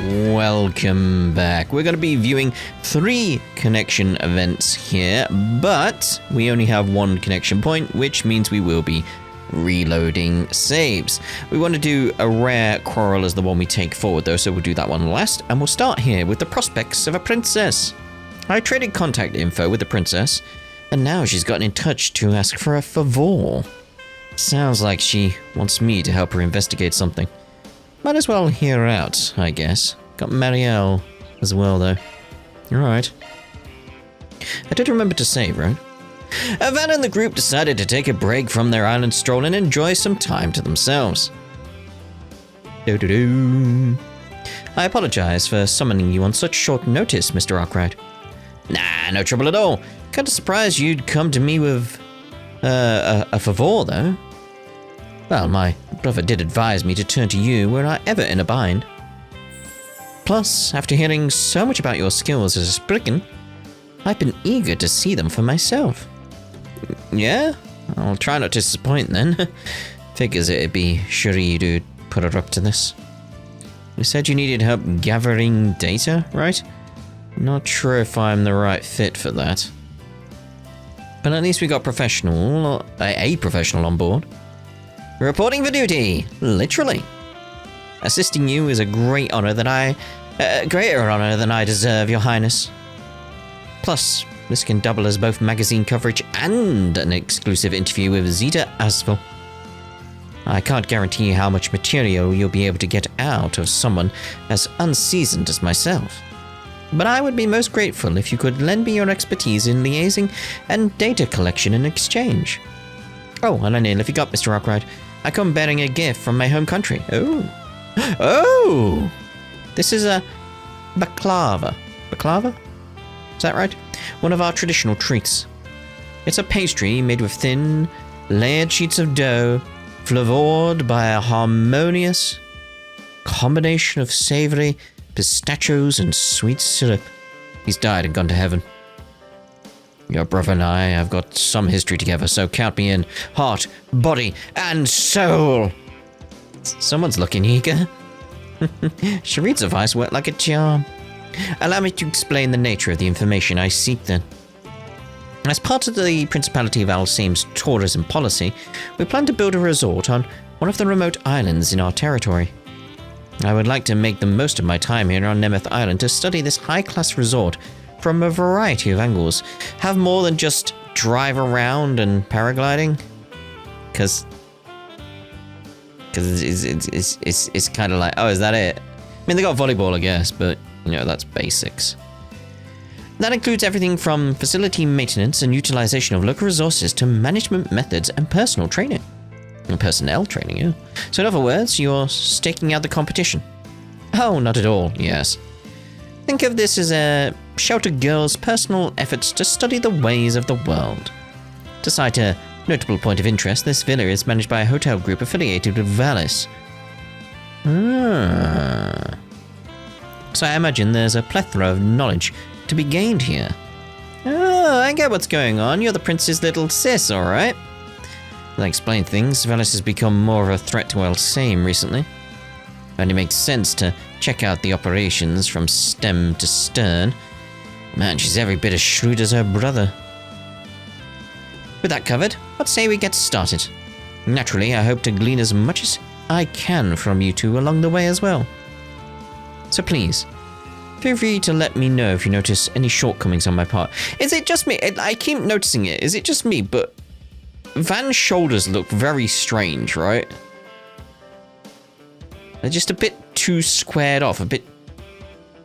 welcome back. We're going to be viewing 3 connection events here, but we only have 1 connection point, which means we will be reloading saves. We want to do a Rare Quarrel as the one we take forward though, so we'll do that one last, and we'll start here with the prospects of a princess. I traded contact info with the princess, and now she's gotten in touch to ask for a favor. Sounds like she wants me to help her investigate something. Might as well hear her out, I guess. Got Marielle as well, though. Alright. I did remember to save, right? Van and the group decided to take a break from their island stroll and enjoy some time to themselves. Do-do-do. I apologize for summoning you on such short notice, Mr. Arkwright. Nah, no trouble at all. Kinda surprised you'd come to me with a favor, though. Well, my brother did advise me to turn to you were I ever in a bind. Plus, after hearing so much about your skills as a spriggan, I've been eager to see them for myself. Yeah? I'll try not to disappoint then. Figures it'd be Cherie who'd put her up to this. You said you needed help gathering data, right? Not sure if I'm the right fit for that. But at least we got a professional on board. Reporting for duty, literally. Assisting you is a greater honor than I deserve, Your Highness. Plus, this can double as both magazine coverage and an exclusive interview with Zita Asfel. I can't guarantee how much material you'll be able to get out of someone as unseasoned as myself. But I would be most grateful if you could lend me your expertise in liaising and data collection in exchange. Oh, and I nearly forgot, Mr. Arkwright. I come bearing a gift from my home country. Oh. Oh! This is a baklava. Baklava? Is that right? One of our traditional treats. It's a pastry made with thin, layered sheets of dough, flavored by a harmonious combination of savory pistachios and sweet syrup. He's died and gone to heaven. Your brother and I have got some history together, so count me in. Heart, body, and soul. Someone's looking eager. Cherie's advice worked like a charm. Allow me to explain the nature of the information I seek then. As part of the Principality of Alsame's tourism policy, we plan to build a resort on one of the remote islands in our territory. I would like to make the most of my time here on Nemeth Island to study this high-class resort from a variety of angles. Have more than just drive around and paragliding. Because it's kind of like, oh, is that it? I mean, they got volleyball, I guess, but, you know, that's basics. That includes everything from facility maintenance and utilization of local resources to management methods and personal training. And personnel training, yeah. So in other words, you're staking out the competition. Oh, not at all, yes. Think of this as a sheltered girl's personal efforts to study the ways of the world. To cite a notable point of interest, this villa is managed by a hotel group affiliated with Valis. So I imagine there's a plethora of knowledge to be gained here. Oh, I get what's going on. You're the prince's little sis, alright? As I explain things, Valis has become more of a threat to Alsame recently. And it makes sense to check out the operations from stem to stern. Man, she's every bit as shrewd as her brother. With that covered, let's say we get started. Naturally, I hope to glean as much as I can from you two along the way as well. So please, feel free to let me know if you notice any shortcomings on my part. Is it just me? I keep noticing it. Is it just me? But Van's shoulders look very strange, right? They're just a bit too squared off, a bit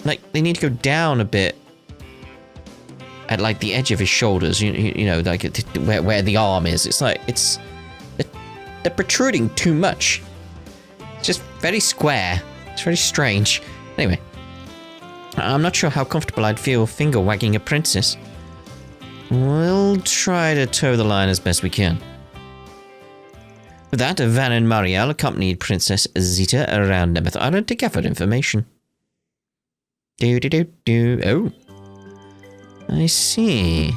like they need to go down a bit at like the edge of his shoulders, you know, like where the arm is. It's like they're protruding too much. It's just very square. It's very strange. Anyway, I'm not sure how comfortable I'd feel finger wagging a princess. We'll try to toe the line as best we can. With that, Van and Marielle accompanied Princess Zita around Nemeth Island to gather information. Oh. I see.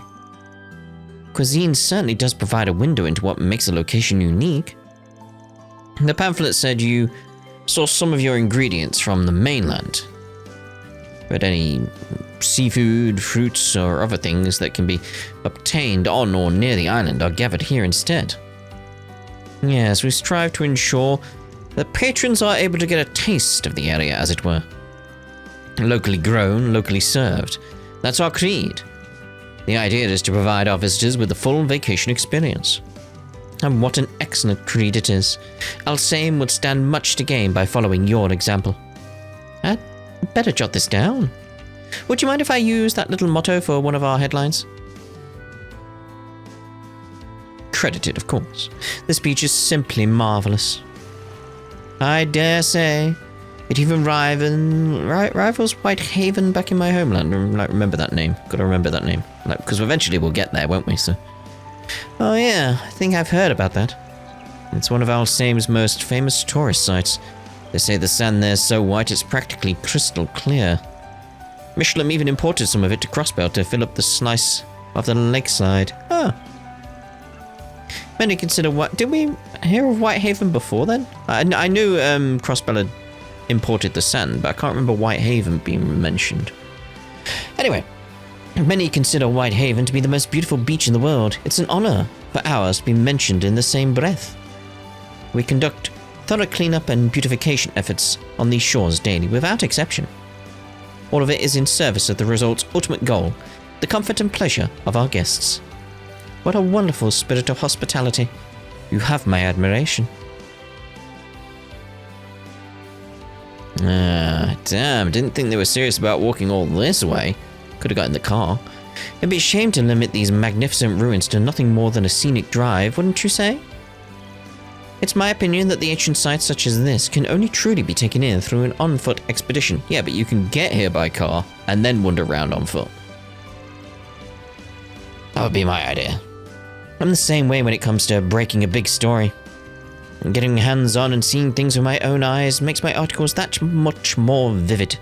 Cuisine certainly does provide a window into what makes a location unique. The pamphlet said you sourced some of your ingredients from the mainland. but any seafood, fruits, or other things that can be obtained on or near the island are gathered here instead. Yes, we strive to ensure that patrons are able to get a taste of the area, as it were. Locally grown, locally served. That's our creed. The idea is to provide our visitors with the full vacation experience. And what an excellent creed it is. Alsame would stand much to gain by following your example. I'd better jot this down. Would you mind if I use that little motto for one of our headlines? Credited, of course. The speech is simply marvelous. I dare say it even rivals Whitehaven back in my homeland. Remember that name. Gotta remember that name. Because eventually we'll get there, won't we? So. Oh yeah, I think I've heard about that. It's one of Alsame's most famous tourist sites. They say the sand there's so white it's practically crystal clear. Michelin even imported some of it to Crossbell to fill up the slice of the lakeside. Ah. Many consider what... Did we hear of Whitehaven before then? I knew Crossbell had imported the sand, but I can't remember Whitehaven being mentioned. Anyway, many consider Whitehaven to be the most beautiful beach in the world. It's an honor for ours to be mentioned in the same breath. We conduct thorough cleanup and beautification efforts on these shores daily, without exception. All of it is in service of the resort's ultimate goal, the comfort and pleasure of our guests. What a wonderful spirit of hospitality. You have my admiration. Damn, didn't think they were serious about walking all this way. Could have got in the car. It'd be a shame to limit these magnificent ruins to nothing more than a scenic drive, wouldn't you say? It's my opinion that the ancient sites such as this can only truly be taken in through an on-foot expedition. Yeah, but you can get here by car and then wander around on foot. That would be my idea. I'm the same way when it comes to breaking a big story. Getting hands-on and seeing things with my own eyes makes my articles that much more vivid.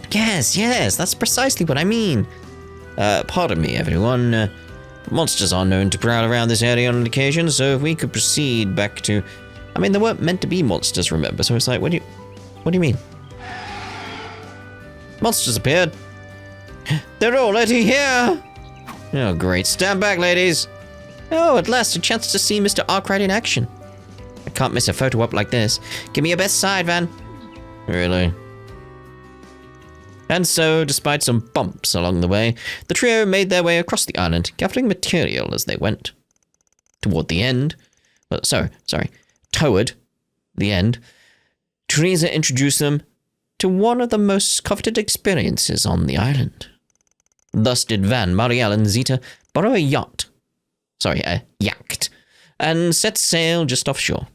Yes, that's precisely what I mean. Pardon me, everyone. Monsters are known to prowl around this area on occasion, so if we could proceed back to... I mean, there weren't meant to be monsters, remember? So it's like, what do you mean? Monsters appeared. They're already here! Oh, great. Stand back, ladies. Oh, at last, a chance to see Mr. Arkwright in action. I can't miss a photo op like this. Give me your best side, Van. Really? And so, despite some bumps along the way, the trio made their way across the island, gathering material as they went. Toward the end, Teresa introduced them to one of the most coveted experiences on the island. Thus did Van, Marielle, and Zita borrow a yacht, and set sail just offshore.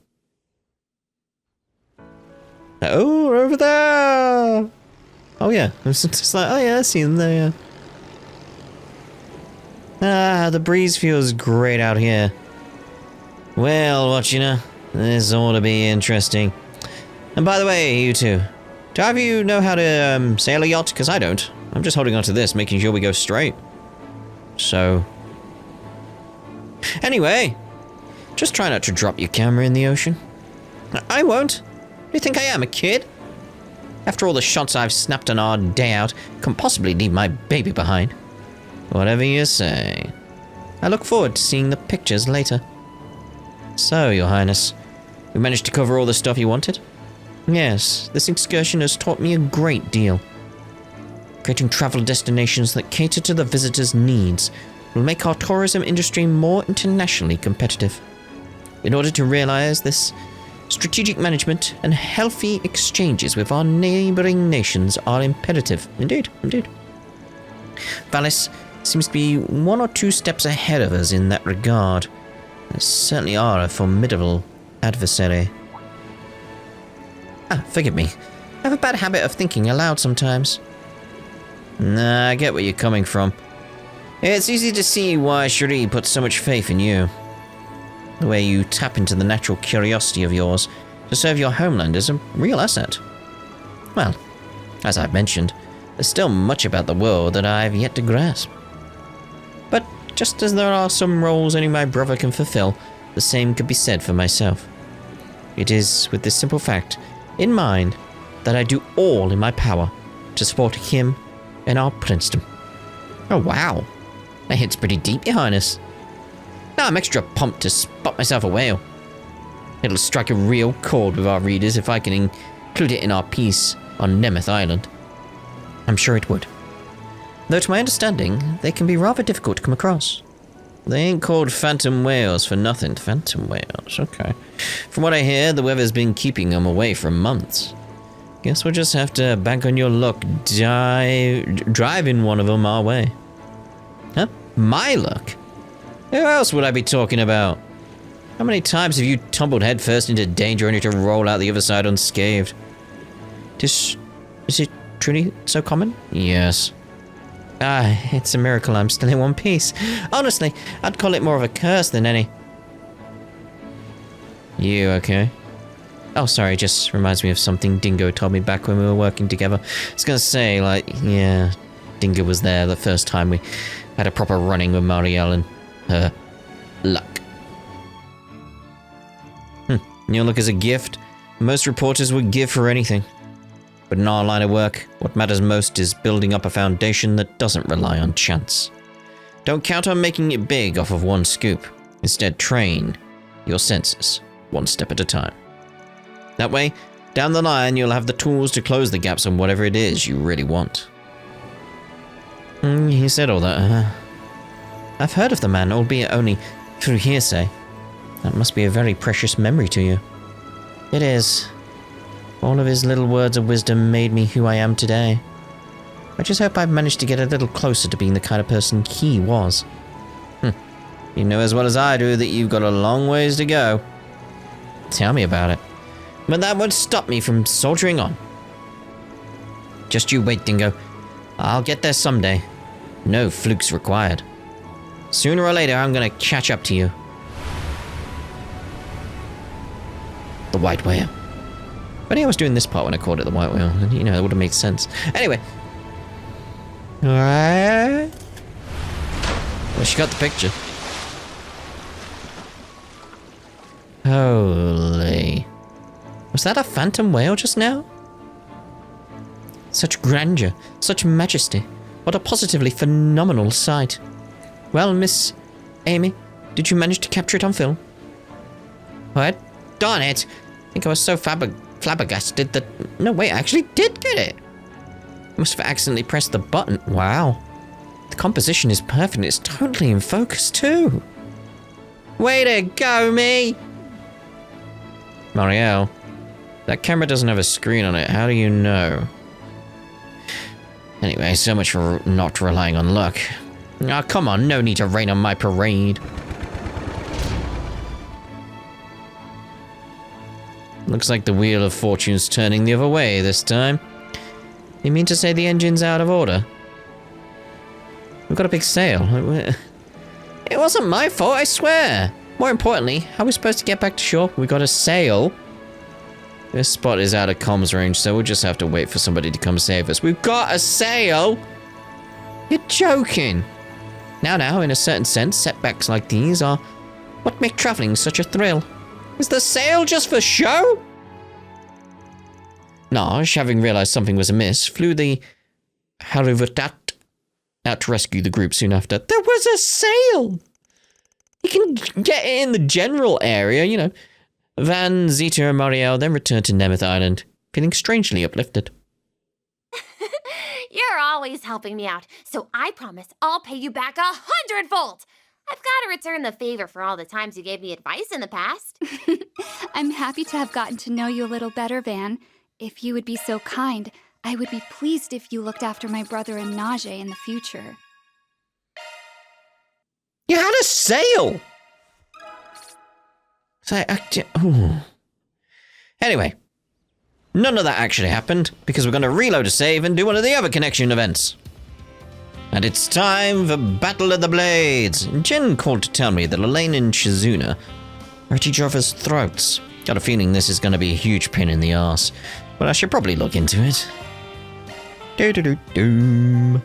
Oh, we're over there! Oh yeah, it's just like, oh yeah, I see them there, yeah. Ah, the breeze feels great out here. Well, what you know, this ought to be interesting. And by the way, you two, do either of you know how to sail a yacht? Because I don't. I'm just holding on to this, making sure we go straight. So... Anyway, just try not to drop your camera in the ocean. I won't. You think I am, a kid? After all the shots I've snapped on our day out, can't possibly leave my baby behind. Whatever you say. I look forward to seeing the pictures later. So, Your Highness, we managed to cover all the stuff you wanted? Yes, this excursion has taught me a great deal. Creating travel destinations that cater to the visitors' needs will make our tourism industry more internationally competitive. In order to realize this, strategic management and healthy exchanges with our neighboring nations are imperative. Indeed. Valis seems to be 1 or 2 steps ahead of us in that regard. They certainly are a formidable adversary. Forgive me. I have a bad habit of thinking aloud sometimes. Nah, I get where you're coming from. It's easy to see why Cherie put so much faith in you. The way you tap into the natural curiosity of yours to serve your homeland is a real asset. Well, as I've mentioned, there's still much about the world that I've yet to grasp. But just as there are some roles only my brother can fulfill, the same could be said for myself. It is with this simple fact in mind that I do all in my power to support him and our princedom. Oh, wow. That hits pretty deep, Your Highness. Now I'm extra pumped to spot myself a whale. It'll strike a real chord with our readers if I can include it in our piece on Nemeth Island. I'm sure it would. Though to my understanding, they can be rather difficult to come across. They ain't called phantom whales for nothing. Phantom whales, okay. From what I hear, the weather's been keeping them away for months. Guess we'll just have to bank on your luck driving one of them our way. Huh? My luck? Who else would I be talking about? How many times have you tumbled headfirst into danger only to roll out the other side unscathed? Is it truly so common? Yes. It's a miracle I'm still in one piece. Honestly, I'd call it more of a curse than any. You okay? Oh, sorry, just reminds me of something Dingo told me back when we were working together. I was gonna say, like, yeah, Dingo was there the first time we had a proper running with Marielle and her luck. Your luck is a gift. Most reporters would give for anything. But in our line of work, what matters most is building up a foundation that doesn't rely on chance. Don't count on making it big off of one scoop. Instead, train your senses, one step at a time. That way, down the line, you'll have the tools to close the gaps on whatever it is you really want. He said all that, I've heard of the man, albeit only through hearsay. That must be a very precious memory to you. It is. All of his little words of wisdom made me who I am today. I just hope I've managed to get a little closer to being the kind of person he was. You know as well as I do that you've got a long ways to go. Tell me about it. But that won't stop me from soldiering on. Just you wait, Dingo. I'll get there someday. No flukes required. Sooner or later, I'm gonna catch up to you. The white whale. Funny I was doing this part when I called it the white whale. You know, it would have made sense. Anyway. Alright. Well, she got the picture. Holy. Was that a phantom whale just now? Such grandeur, such majesty. What a positively phenomenal sight. Well, Miss Amy, did you manage to capture it on film? What? Darn it! I think I was so flabbergasted that... No, wait, I actually did get it! I must have accidentally pressed the button. Wow. The composition is perfect. It's totally in focus, too. Way to go, me! Marielle, that camera doesn't have a screen on it. How do you know? Anyway, so much for not relying on luck. Oh, come on, no need to rain on my parade. Looks like the wheel of fortune's turning the other way this time. You mean to say the engine's out of order? We've got a big sail. It wasn't my fault, I swear. More importantly, how are we supposed to get back to shore? We got a sail. This spot is out of comms range, so we'll just have to wait for somebody to come save us. We've got a sail! You're joking. Now, in a certain sense, setbacks like these are what make traveling such a thrill. Is the sail just for show? Naj, having realized something was amiss, flew the Haruvatat out to rescue the group soon after. There was a sail! You can get it in the general area, you know. Van, Zeta, and Marielle then returned to Nemeth Island, feeling strangely uplifted. You're always helping me out, so I promise I'll pay you back 100-fold. I've got to return the favor for all the times you gave me advice in the past. I'm happy to have gotten to know you a little better, Van. If you would be so kind, I would be pleased if you looked after my brother and Najee in the future. You had a sail! Anyway, none of that actually happened, because we're going to reload a save and do one of the other connection events. And it's time for Battle of the Blades. Jen called to tell me that Elaine and Shizuna are at each other's throats. Got a feeling this is going to be a huge pain in the arse, but I should probably look into it. Doom.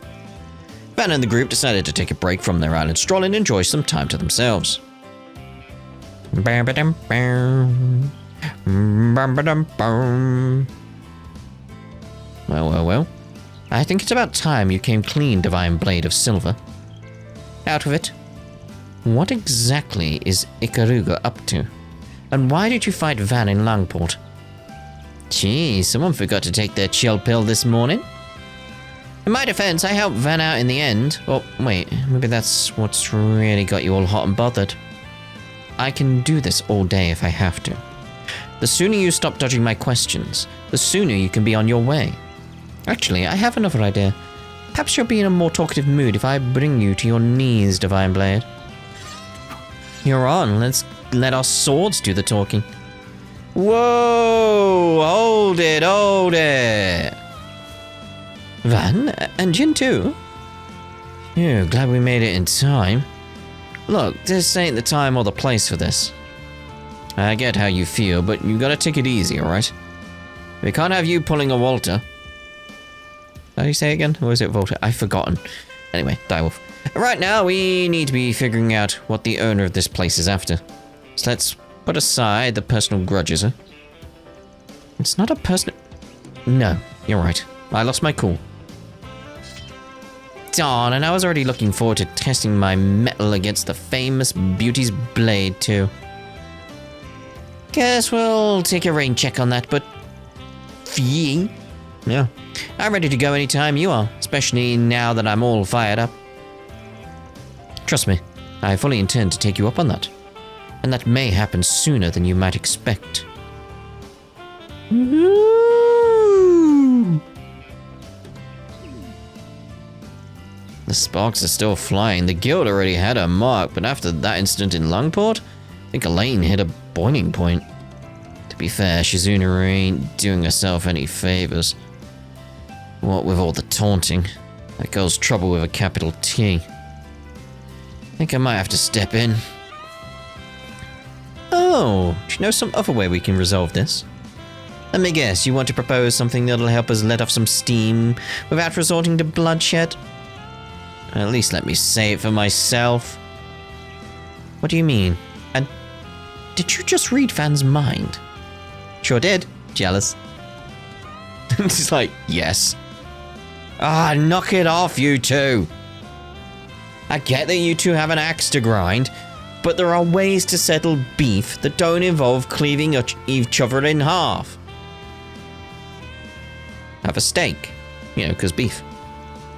Van and the group decided to take a break from their island stroll and enjoy some time to themselves. Well. I think it's about time you came clean, Divine Blade of Silver. Out of it. What exactly is Ikaruga up to? And why did you fight Van in Langport? Gee, someone forgot to take their chill pill this morning. In my defense, I helped Van out in the end. Well, wait, maybe that's what's really got you all hot and bothered. I can do this all day if I have to. The sooner you stop dodging my questions, the sooner you can be on your way. Actually, I have another idea. Perhaps you'll be in a more talkative mood if I bring you to your knees, Divine Blade. You're on. Let's let our swords do the talking. Whoa! Hold it, hold it! Van? And Jin too? Yeah, glad we made it in time. Look, this ain't the time or the place for this. I get how you feel, but you gotta take it easy, alright? We can't have you pulling a Walter. How do you say it again? Or is it Volta? I've forgotten. Anyway, Direwolf. Right now, we need to be figuring out what the owner of this place is after. So let's put aside the personal grudges, huh? It's not a personal... No, you're right. I lost my cool. Darn, and I was already looking forward to testing my mettle against the famous Beauty's blade, too. Guess we'll take a rain check on that, but... Fee. Yeah. I'm ready to go anytime you are, especially now that I'm all fired up. Trust me, I fully intend to take you up on that. And that may happen sooner than you might expect. The sparks are still flying. The guild already had a mark, but after that incident in Lungport, I think Elaine hit a boiling point. To be fair, Shizuna ain't doing herself any favors. What with all the taunting, that girl's trouble with a capital T. I think I might have to step in. Oh, do you know some other way we can resolve this? Let me guess, you want to propose something that'll help us let off some steam without resorting to bloodshed? At least let me say it for myself. What do you mean? And did you just read Van's mind? Sure did. Jealous. It's like, yes. Ah, knock it off, you two. I get that you two have an axe to grind, but there are ways to settle beef that don't involve cleaving each other in half. Have a steak, you know, because beef.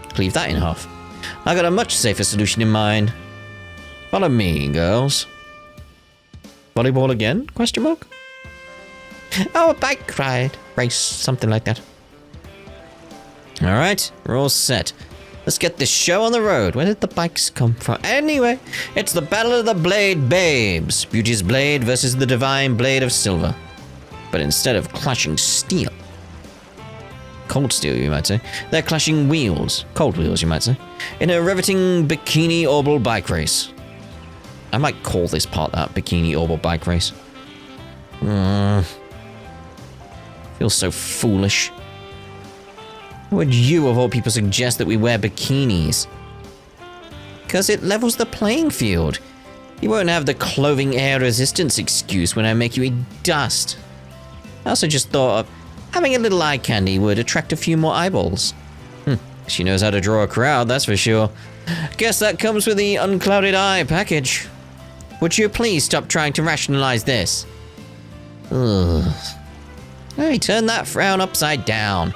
Cleave that in half. I got a much safer solution in mind. Follow me, girls. Volleyball again? Question mark? Oh, a bike ride. Race, something like that. Alright, we're all set. Let's get this show on the road. Where did the bikes come from? Anyway, it's the Battle of the Blade Babes. Beauty's Blade versus the Divine Blade of Silver. But instead of clashing steel, cold steel, you might say, they're clashing wheels, cold wheels, you might say, in a riveting Bikini Orbal bike race. I might call this part that, Bikini Orbal bike race. Feels so foolish. Why would you, of all people, suggest that we wear bikinis? Because it levels the playing field. You won't have the clothing air resistance excuse when I make you eat dust. I also just thought having a little eye candy would attract a few more eyeballs. She knows how to draw a crowd, that's for sure. Guess that comes with the unclouded eye package. Would you please stop trying to rationalize this? Ugh. Hey, turn that frown upside down.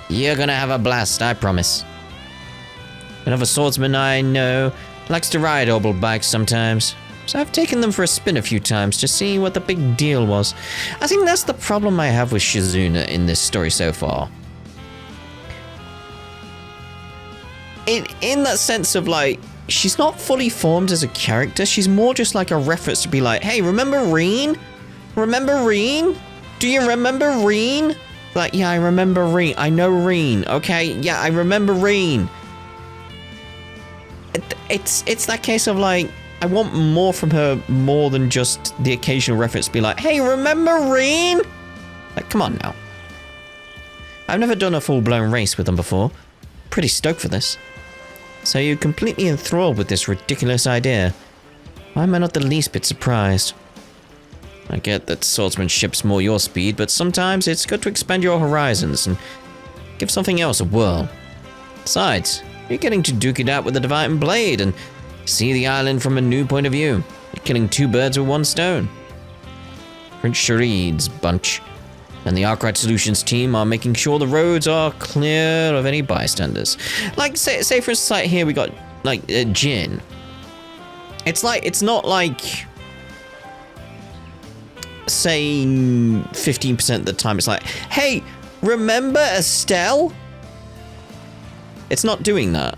You're gonna have a blast, I promise. Another swordsman I know likes to ride Orbal bikes sometimes, so I've taken them for a spin a few times to see what the big deal was. I think that's the problem I have with Shizuna in this story so far. In that sense of like, she's not fully formed as a character, she's more just like a reference to be like, hey, remember Reen? Remember Reen? Do you remember Reen? Like, yeah, I remember Reen. I know Reen. Okay, yeah, I remember Reen. It's that case of like, I want more from her, more than just the occasional reference to be like, hey, remember Reen? Like, come on now. I've never done a full-blown race with them before. Pretty stoked for this. So you're completely enthralled with this ridiculous idea. Why am I not the least bit surprised? I get that swordsmanship's more your speed, but sometimes it's good to expand your horizons and give something else a whirl. Besides, you're getting to duke it out with the Divine Blade and see the island from a new point of view. You're killing two birds with one stone. Prince Sharid's bunch and the Arkwright Solutions team are making sure the roads are clear of any bystanders. Like, say for instance, like here we got, like, Jin. It's not like, say, 15% of the time it's like, hey, remember Estelle? It's not doing that.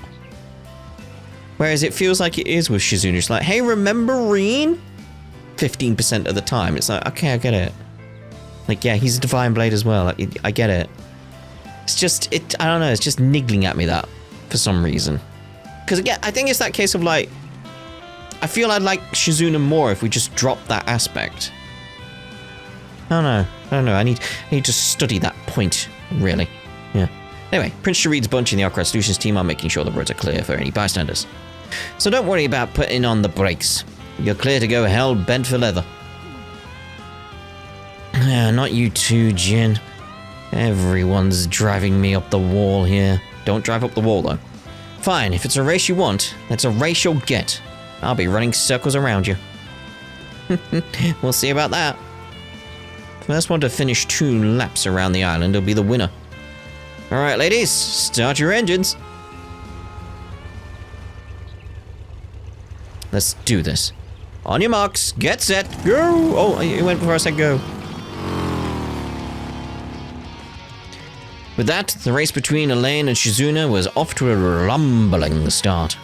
Whereas it feels like it is with Shizuna. It's like, hey, remember Reen? 15% of the time. It's like, okay, I get it. Like, yeah, he's a Divine Blade as well. I get it. It's just, I don't know, it's just niggling at me that for some reason. Because again, I think it's that case of like, I feel I'd like Shizuna more if we just dropped that aspect. I don't know. I need to study that point, really. Yeah. Anyway, Prince Sharid's bunch and the Arkwright Solutions team are making sure the roads are clear for any bystanders. So don't worry about putting on the brakes. You're clear to go hell bent for leather. Not you too, Jin. Everyone's driving me up the wall here. Don't drive up the wall, though. Fine, if it's a race you want, that's a race you'll get. I'll be running circles around you. We'll see about that. First one to finish 2 laps around the island will be the winner. Alright, ladies, start your engines. Let's do this. On your marks, get set, go! Oh, you went before I said go. With that, the race between Elaine and Shizuna was off to a rumbling start.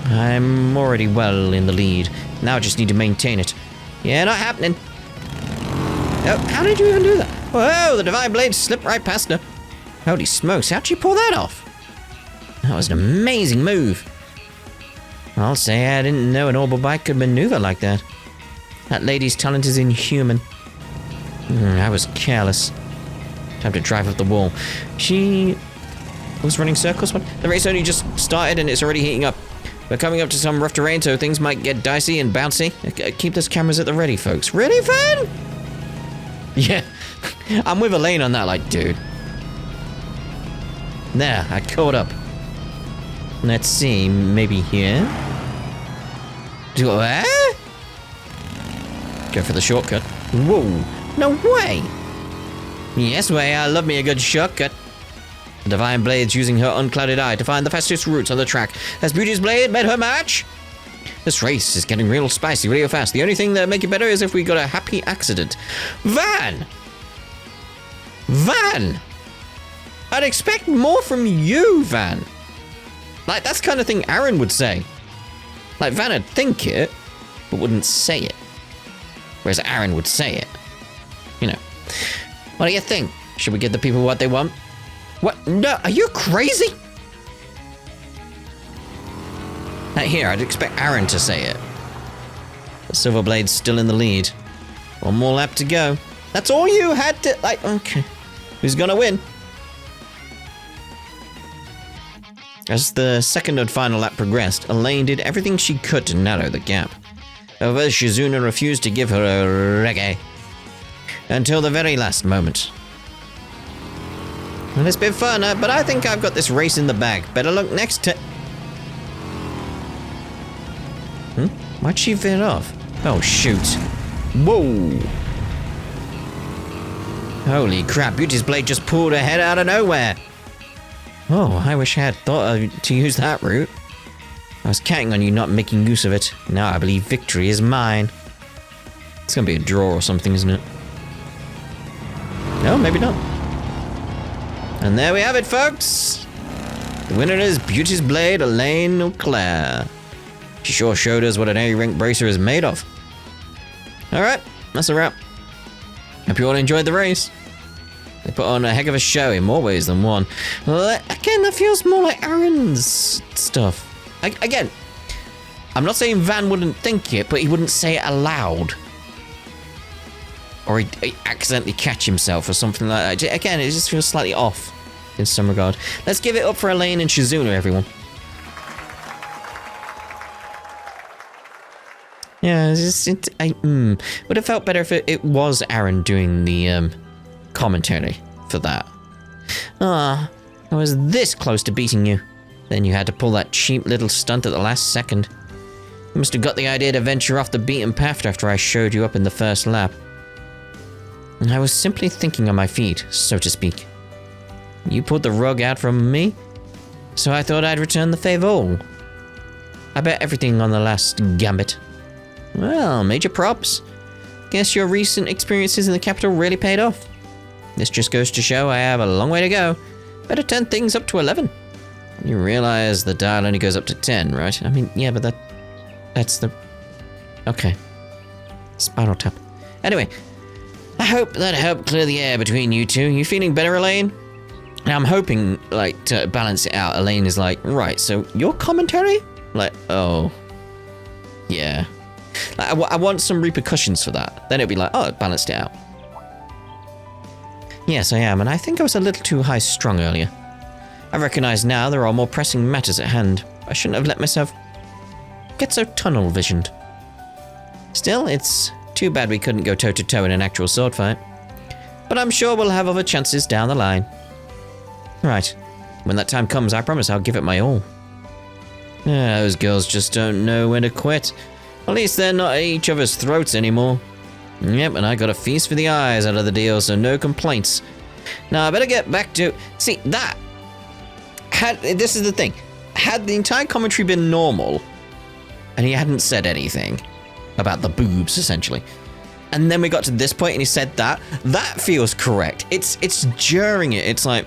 I'm already well in the lead. Now I just need to maintain it. Yeah, not happening. Oh, how did you even do that? Whoa, the Divine Blade slipped right past her. Holy smokes, how'd she pull that off? That was an amazing move. I'll say I didn't know an Orbal bike could maneuver like that. That lady's talent is inhuman. I was careless. Time to drive up the wall. She was running circles. What? The race only just started and it's already heating up. We're coming up to some rough terrain, so things might get dicey and bouncy. Keep those cameras at the ready, folks. Really, Van? Yeah, I'm with Elaine on that, like, dude. There, I caught up. Let's see, maybe here? Where? Go for the shortcut. Whoa, no way! Yes, way, I love me a good shortcut. The Divine Blade's using her unclouded eye to find the fastest routes on the track. Has Beauty's Blade met her match? This race is getting real spicy real fast. The only thing that'll make it better is if we got a happy accident. Van! Van! I'd expect more from you, Van. Like, that's the kind of thing Aaron would say. Like, Van would think it, but wouldn't say it. Whereas Aaron would say it. You know. What do you think? Should we give the people what they want? What? No, are you crazy? Here, I'd expect Aaron to say it. The Silver Blade's still in the lead. One more lap to go. That's all you had to... Like, okay. Who's gonna win? As the second and final lap progressed, Elaine did everything she could to narrow the gap. However, Shizuna refused to give her a reggae. Until the very last moment. And it's been fun, but I think I've got this race in the bag. Better luck next time. Why'd she veer off? Oh, shoot. Whoa. Holy crap, Beauty's Blade just pulled her head out of nowhere. Oh, I wish I had thought to use that route. I was counting on you not making use of it. Now I believe victory is mine. It's gonna be a draw or something, isn't it? No, maybe not. And there we have it, folks. The winner is Beauty's Blade, Elaine Auclair. She sure showed us what an A-rank bracer is made of. Alright, that's a wrap. Hope you all enjoyed the race. They put on a heck of a show in more ways than one. Well, again, that feels more like Aaron's stuff. Again, I'm not saying Van wouldn't think it, but he wouldn't say it aloud. Or he'd accidentally catch himself or something like that. Again, it just feels slightly off in some regard. Let's give it up for Elaine and Shizuna, everyone. Yeah, would have felt better if it was Aaron doing the commentary. for that. Ah, I was this close to beating you. Then you had to pull that cheap little stunt at the last second. You must have got the idea to venture off the beaten path after I showed you up in the first lap. I was simply thinking on my feet, so to speak. You pulled the rug out from me, so I thought I'd return the favor. I bet everything on the last gambit. Well, major props. Guess your recent experiences in the capital really paid off. This just goes to show I have a long way to go. Better turn things up to 11. You realize the dial only goes up to 10, right? I mean, yeah, but that's the... Okay. Spinal tap. Anyway, I hope that helped clear the air between you two. You feeling better, Elaine? And I'm hoping, like, to balance it out, Elaine is like, right, so your commentary? Like, oh. Yeah. Like, I want some repercussions for that. Then it'll be like, oh, it balanced it out. Yes, I am, and I think I was a little too high-strung earlier. I recognize now there are more pressing matters at hand. I shouldn't have let myself get so tunnel-visioned. Still, it's too bad we couldn't go toe-to-toe in an actual sword fight. But I'm sure we'll have other chances down the line. Right. When that time comes, I promise I'll give it my all. Those girls just don't know when to quit. At least they're not at each other's throats anymore. Yep, and I got a feast for the eyes out of the deal, so no complaints. Now, I better get back to... See, that... This is the thing. Had the entire commentary been normal, and he hadn't said anything about the boobs, essentially, and then we got to this point and he said that feels correct. It's during it. It's like,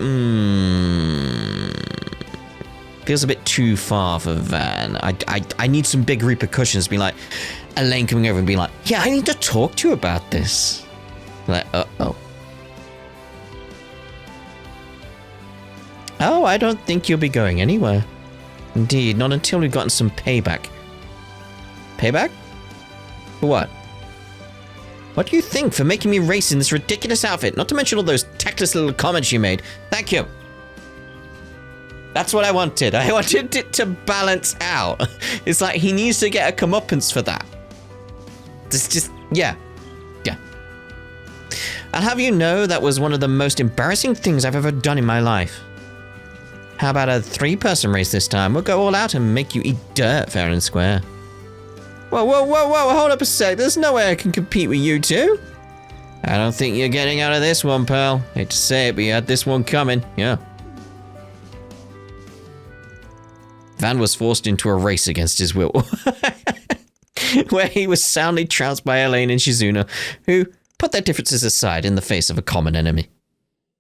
feels a bit too far for Van. I need some big repercussions. Be like, Elaine coming over and being like, yeah, I need to talk to you about this. Like, uh-oh. Oh, I don't think you'll be going anywhere. Indeed, not until we've gotten some payback. Payback? For what? What do you think for making me race in this ridiculous outfit? Not to mention all those tactless little comments you made. Thank you. That's what I wanted. I wanted it to balance out. It's like he needs to get a comeuppance for that. It's just, yeah. Yeah. I'll have you know that was one of the most embarrassing things I've ever done in my life. How about a 3-person race this time? We'll go all out and make you eat dirt fair and square. Whoa, hold up a sec. There's no way I can compete with you two. I don't think you're getting out of this one, pal. Hate to say it, but you had this one coming, yeah. Van was forced into a race against his will. Where he was soundly trounced by Elaine and Shizuna, who put their differences aside in the face of a common enemy.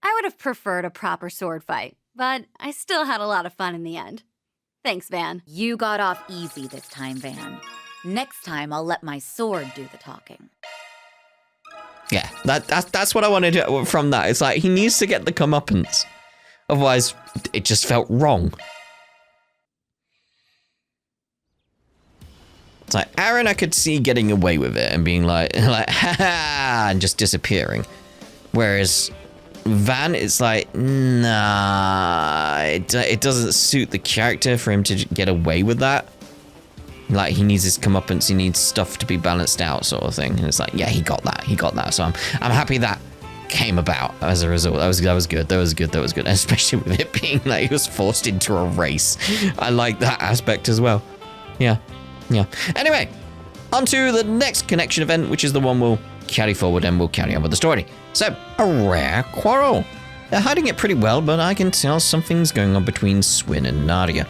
I would have preferred a proper sword fight, but I still had a lot of fun in the end. Thanks, Van. You got off easy this time, Van. Next time, I'll let my sword do the talking. Yeah, that's what I wanted from that. It's like, he needs to get the comeuppance. Otherwise, it just felt wrong. It's like, Aaron, I could see getting away with it and being like, ha-ha, and just disappearing. Whereas Van, it's like, nah, it doesn't suit the character for him to get away with that. Like, he needs his comeuppance, he needs stuff to be balanced out, sort of thing. And it's like, yeah, he got that. So I'm happy that came about as a result. That was good. Especially with it being like he was forced into a race. I like that aspect as well. Yeah. Anyway, on to the next connection event, which is the one we'll carry forward and we'll carry on with the story. So, a rare quarrel. They're hiding it pretty well, but I can tell something's going on between Swin and Nadia.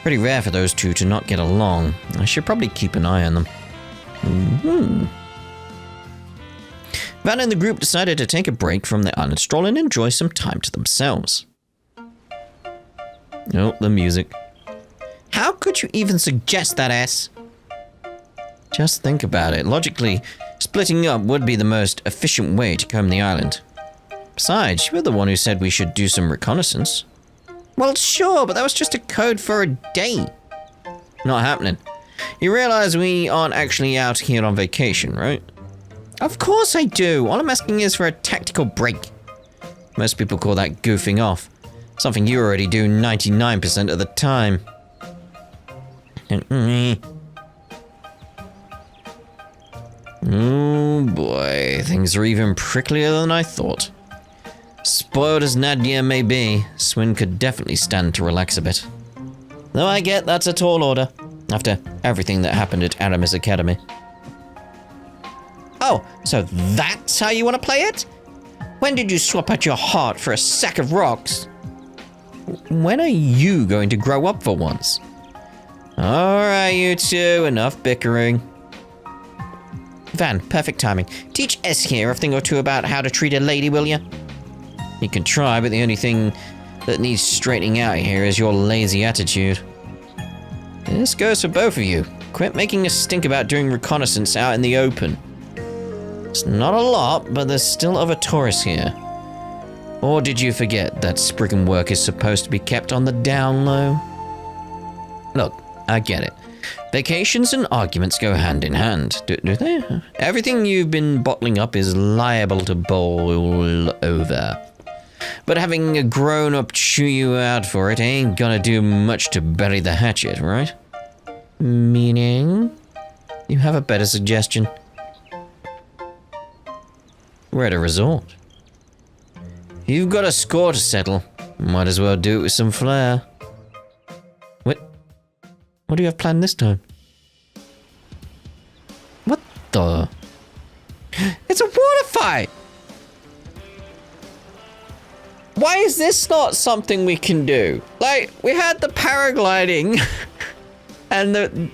Pretty rare for those two to not get along. I should probably keep an eye on them. Van and the group decided to take a break from the island stroll and enjoy some time to themselves. Oh, the music. How could you even suggest that, S? Just think about it. Logically, splitting up would be the most efficient way to comb the island. Besides, you were the one who said we should do some reconnaissance. Well, sure, but that was just a code for a day. Not happening. You realize we aren't actually out here on vacation, right? Of course I do. All I'm asking is for a tactical break. Most people call that goofing off. Something you already do 99% of the time. Oh boy, things are even pricklier than I thought. Spoiled as Nadia may be, Swin could definitely stand to relax a bit. Though I get that's a tall order, after everything that happened at Aramis Academy. Oh, so that's how you want to play it? When did you swap out your heart for a sack of rocks? When are you going to grow up for once? Alright, you two, enough bickering. Van, perfect timing. Teach S here a thing or two about how to treat a lady, will ya? You can try, but the only thing that needs straightening out here is your lazy attitude. This goes for both of you. Quit making a stink about doing reconnaissance out in the open. It's not a lot, but there's still other tourists here. Or did you forget that Spriggan work is supposed to be kept on the down low? Look, I get it. Vacations and arguments go hand in hand, do they? Everything you've been bottling up is liable to boil over. But having a grown-up chew you out for it ain't gonna do much to bury the hatchet, right? Meaning? You have a better suggestion? We're at a resort. You've got a score to settle. Might as well do it with some flair. What do you have planned this time? What the? It's a water fight! Why is this not something we can do? Like, we had the paragliding and the,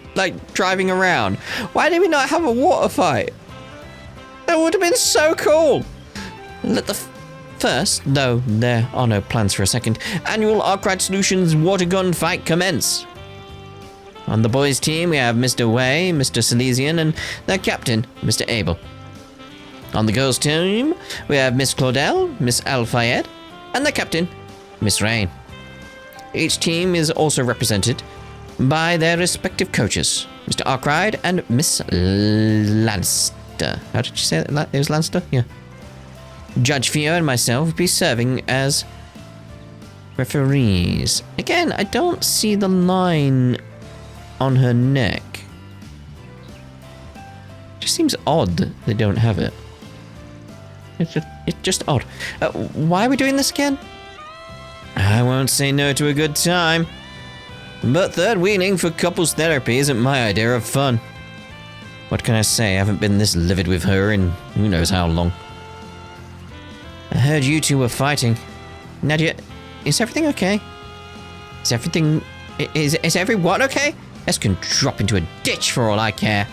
driving around. Why did we not have a water fight? That would have been so cool. Let the first, though there are no plans for a second, annual Arkwright Solutions water gun fight commence. On the boys' team, we have Mr. Way, Mr. Silesian, and their captain, Mr. Abel. On the girls' team, we have Miss Claudel, Miss Al-Fayed, and their captain, Miss Rain. Each team is also represented by their respective coaches, Mr. Arkwright and Miss Lanster. How did you say that? It was Lanster? Yeah. Judge Fio and myself will be serving as referees. Again, I don't see the line on her neck. Just seems odd that they don't have it. It's just odd. Why are we doing this again? I won't say no to a good time. But third wheeling for couples therapy isn't my idea of fun. What can I say? I haven't been this livid with her in who knows how long. I heard you two were fighting. Nadia, is everything okay? Is everyone okay? S can drop into a ditch for all I care.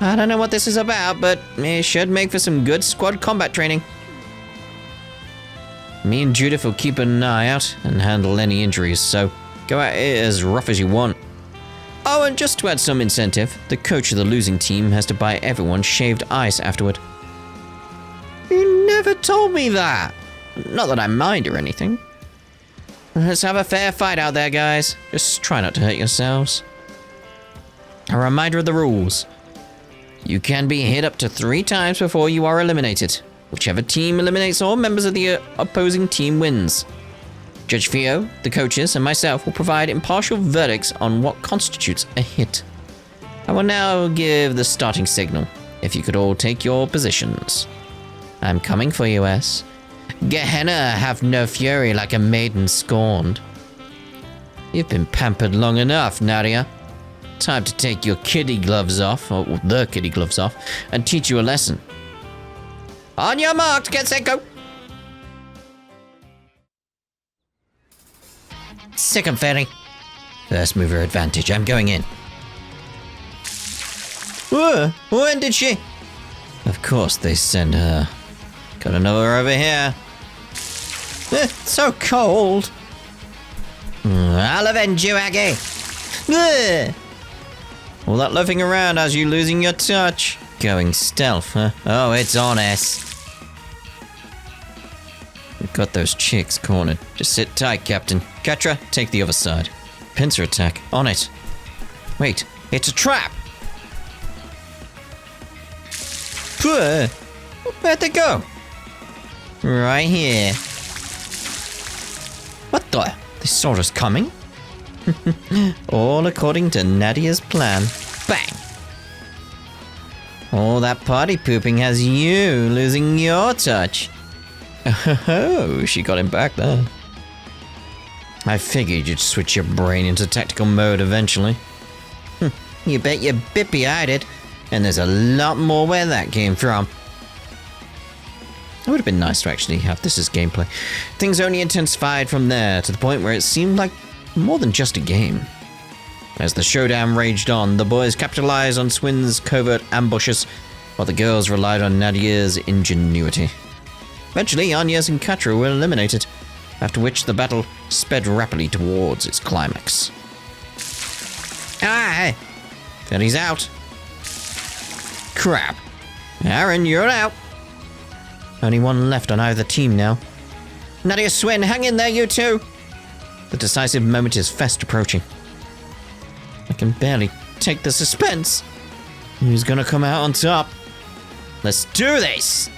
I don't know what this is about, but it should make for some good squad combat training. Me and Judith will keep an eye out and handle any injuries, so go at it as rough as you want. Oh, and just to add some incentive, the coach of the losing team has to buy everyone shaved ice afterward. You never told me that! Not that I mind or anything. Let's have a fair fight out there, guys. Just try not to hurt yourselves. A reminder of the rules. You can be hit up to 3 times before you are eliminated. Whichever team eliminates all members of the opposing team wins. Judge Fio, the coaches, and myself will provide impartial verdicts on what constitutes a hit. I will now give the starting signal. If you could all take your positions. I'm coming for you, S. Gehenna have no fury like a maiden scorned. You've been pampered long enough, Nadia. Time to take your kiddie gloves off, or the kiddie gloves off, and teach you a lesson. On your marks, get set, go! Second fairy. First mover advantage, I'm going in. Whoa, when did she? Of course they send her. Got another over here. It's so cold. I'll avenge you, Aggie. All that loafing around has you losing your touch. Going stealth, huh? Oh, it's on, S. We've got those chicks cornered. Just sit tight, Captain. Ketra, take the other side. Pincer attack. On it. Wait, it's a trap! Where'd they go? Right here. What the? They saw us coming? All according to Nadia's plan. Bang! All that party pooping has you losing your touch. Oh, she got him back there. I figured you'd switch your brain into tactical mode eventually. You bet your bippy I did, and there's a lot more where that came from. It would have been nice to actually have this as gameplay. Things only intensified from there to the point where it seemed like more than just a game. As the showdown raged on, the boys capitalized on Swin's covert ambushes, while the girls relied on Nadia's ingenuity. Eventually, Agnes and Katra were eliminated, after which the battle sped rapidly towards its climax. Ah! Fetty's out. Crap. Aaron, you're out. Only one left on either team now. Nadia Swin, hang in there, you two! The decisive moment is fast approaching. I can barely take the suspense. Who's gonna come out on top? Let's do this!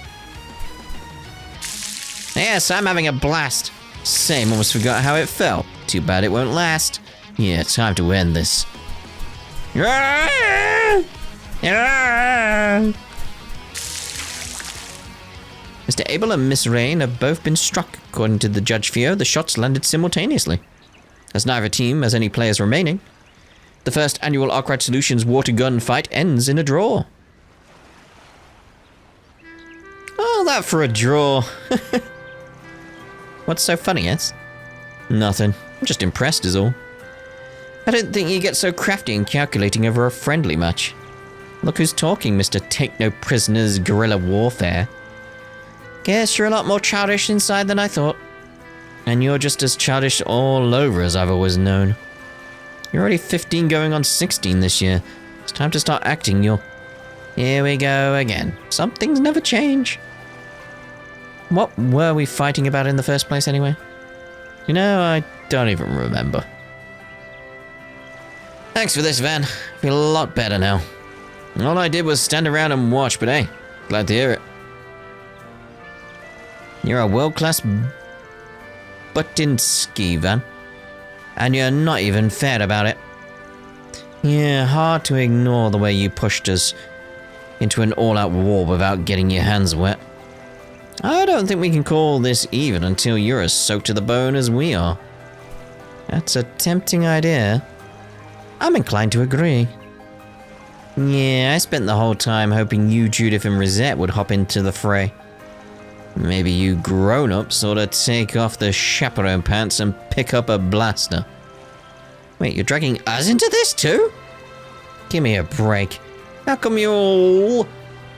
Yes, I'm having a blast. Same, almost forgot how it felt. Too bad it won't last. Yeah, time to end this. Mr. Abel and Miss Rain have both been struck. According to the Judge Fio, the shots landed simultaneously. As neither team has any players remaining, the first annual Arkwright Solutions water gun fight ends in a draw. Oh, that for a draw. What's so funny, yes? Nothing. I'm just impressed is all. I didn't think you get so crafty and calculating over a friendly match. Look who's talking, Mr. Take No Prisoners Guerrilla Warfare. Guess you're a lot more childish inside than I thought. And you're just as childish all over as I've always known. You're already 15 going on 16 this year. It's time to start acting your... Here we go again. Some things never change. What were we fighting about in the first place anyway? You know, I don't even remember. Thanks for this, Van. I feel a lot better now. All I did was stand around and watch, but hey, glad to hear it. You're a world-class Buttinski, Van. And you're not even fair about it. Yeah, hard to ignore the way you pushed us into an all-out war without getting your hands wet. I don't think we can call this even until you're as soaked to the bone as we are. That's a tempting idea. I'm inclined to agree. Yeah, I spent the whole time hoping you, Judith, and Rosette would hop into the fray. Maybe you grown-ups ought to take off the chaperone pants and pick up a blaster. Wait, you're dragging us into this too? Give me a break. How come you all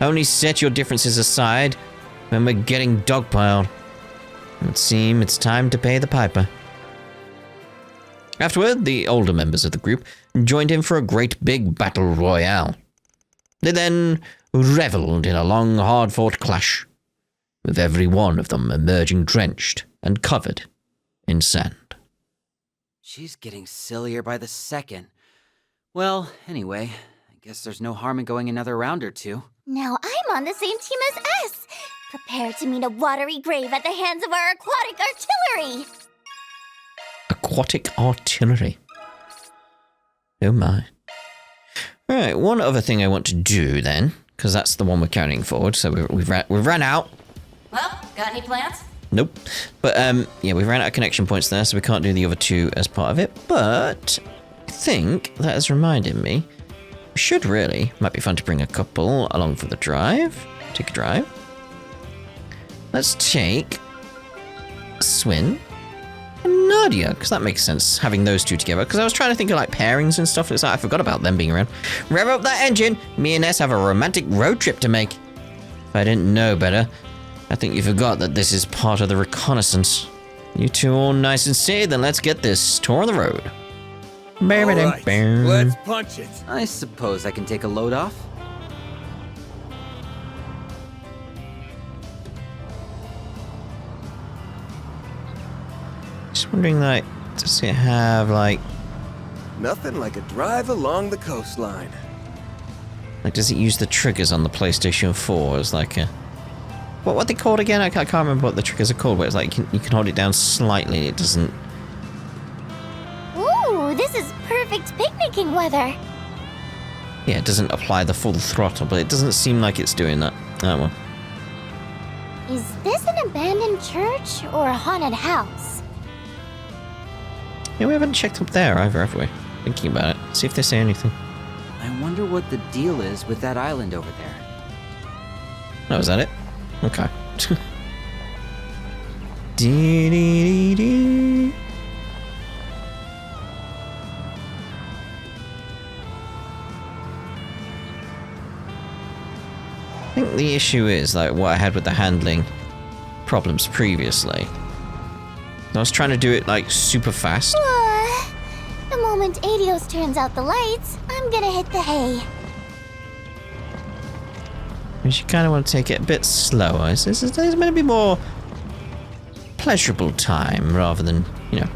only set your differences aside when we're getting dogpiled? It would seem it's time to pay the piper. Afterward, the older members of the group joined in for a great big battle royale. They then revelled in a long, hard-fought clash, with every one of them emerging drenched and covered in sand. She's getting sillier by the second. Well, anyway, I guess there's no harm in going another round or two. Now I'm on the same team as S. Prepare to meet a watery grave at the hands of our aquatic artillery. Aquatic artillery. Oh my. Alright, one other thing I want to do then, because that's the one we're carrying forward, so we've ran out. Well, got any plans? Nope. But, yeah, we've ran out of connection points there, so we can't do the other two as part of it. But I think that has reminded me, we should really, might be fun to bring a couple along for the drive. Take a drive. Let's take Swin and Nadia, because that makes sense, having those two together. Because I was trying to think of, like, pairings and stuff. It's like, I forgot about them being around. Rev up that engine. Me and Ness have a romantic road trip to make. If I didn't know better, I think you forgot that this is part of the reconnaissance. You two all nice and safe, then let's get this tour on the road. All right, let's punch it. I suppose I can take a load off. Just wondering, like, does it have, like, Nothing like a drive along the coastline. does it use the triggers on the PlayStation 4 as, like, a... What are they called again? I can't remember what the triggers are called, but it's like you can hold it down slightly, it doesn't... Ooh, this is perfect picnicking weather. Yeah, it doesn't apply the full throttle, but it doesn't seem like it's doing that. Oh well. Is this an abandoned church or a haunted house? Yeah, we haven't checked up there either, have we? Thinking about it. See if they say anything. I wonder what the deal is with that island over there. Oh, is that it? Okay. Dee-dee-dee-dee. I think the issue is like what I had with the handling problems previously. I was trying to do it like super fast. The moment Adios turns out the lights, I'm gonna hit the hay. Because you kind of want to take it a bit slower. There's meant to be more pleasurable time rather than, you know,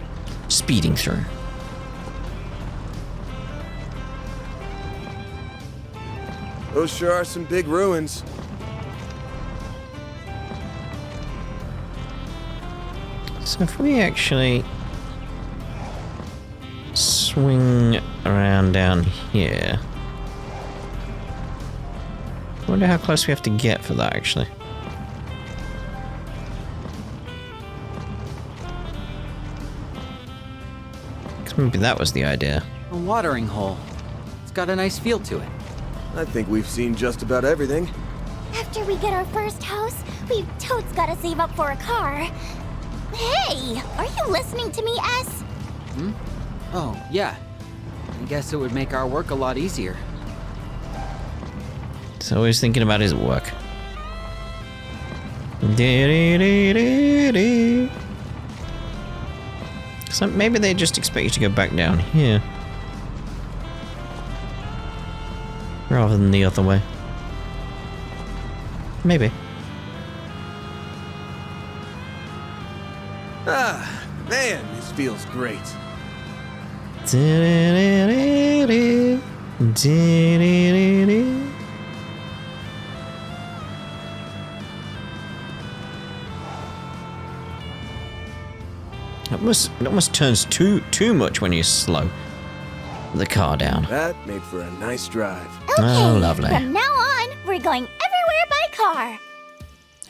speeding through. Those sure are some big ruins. So if we actually swing around down here, I wonder how close we have to get for that, actually. 'Cause maybe that was the idea. A watering hole. It's got a nice feel to it. I think we've seen just about everything. After we get our first house, we've totes gotta save up for a car. Hey, are you listening to me, S? Oh, yeah. I guess it would make our work a lot easier. He's always thinking about his work. So maybe they just expect you to go back down here. Rather than the other way. Maybe. Ah, man, this feels great. It almost turns too much when you slow the car down. That made for a nice drive. Okay, Oh, lovely. from now on, we're going everywhere by car.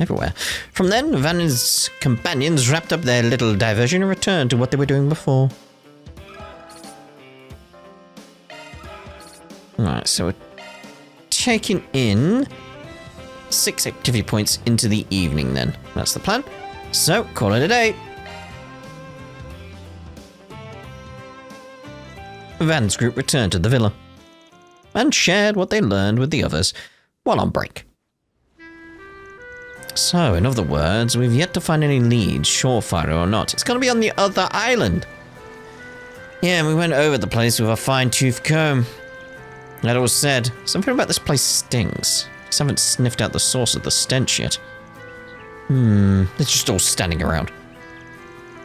Everywhere. From then, Van and his companions wrapped up their little diversion and returned to what they were doing before. Alright, so we're taking in 6 activity points into the evening then. That's the plan. So, call it a day. Van's group returned to the villa and shared what they learned with the others while on break. So, in other words, we've yet to find any leads, surefire or not. It's going to be on the other island. Yeah, we went over the place with a fine-tooth comb. That all said, something about this place stings. Just haven't sniffed out the source of the stench yet. They're just all standing around.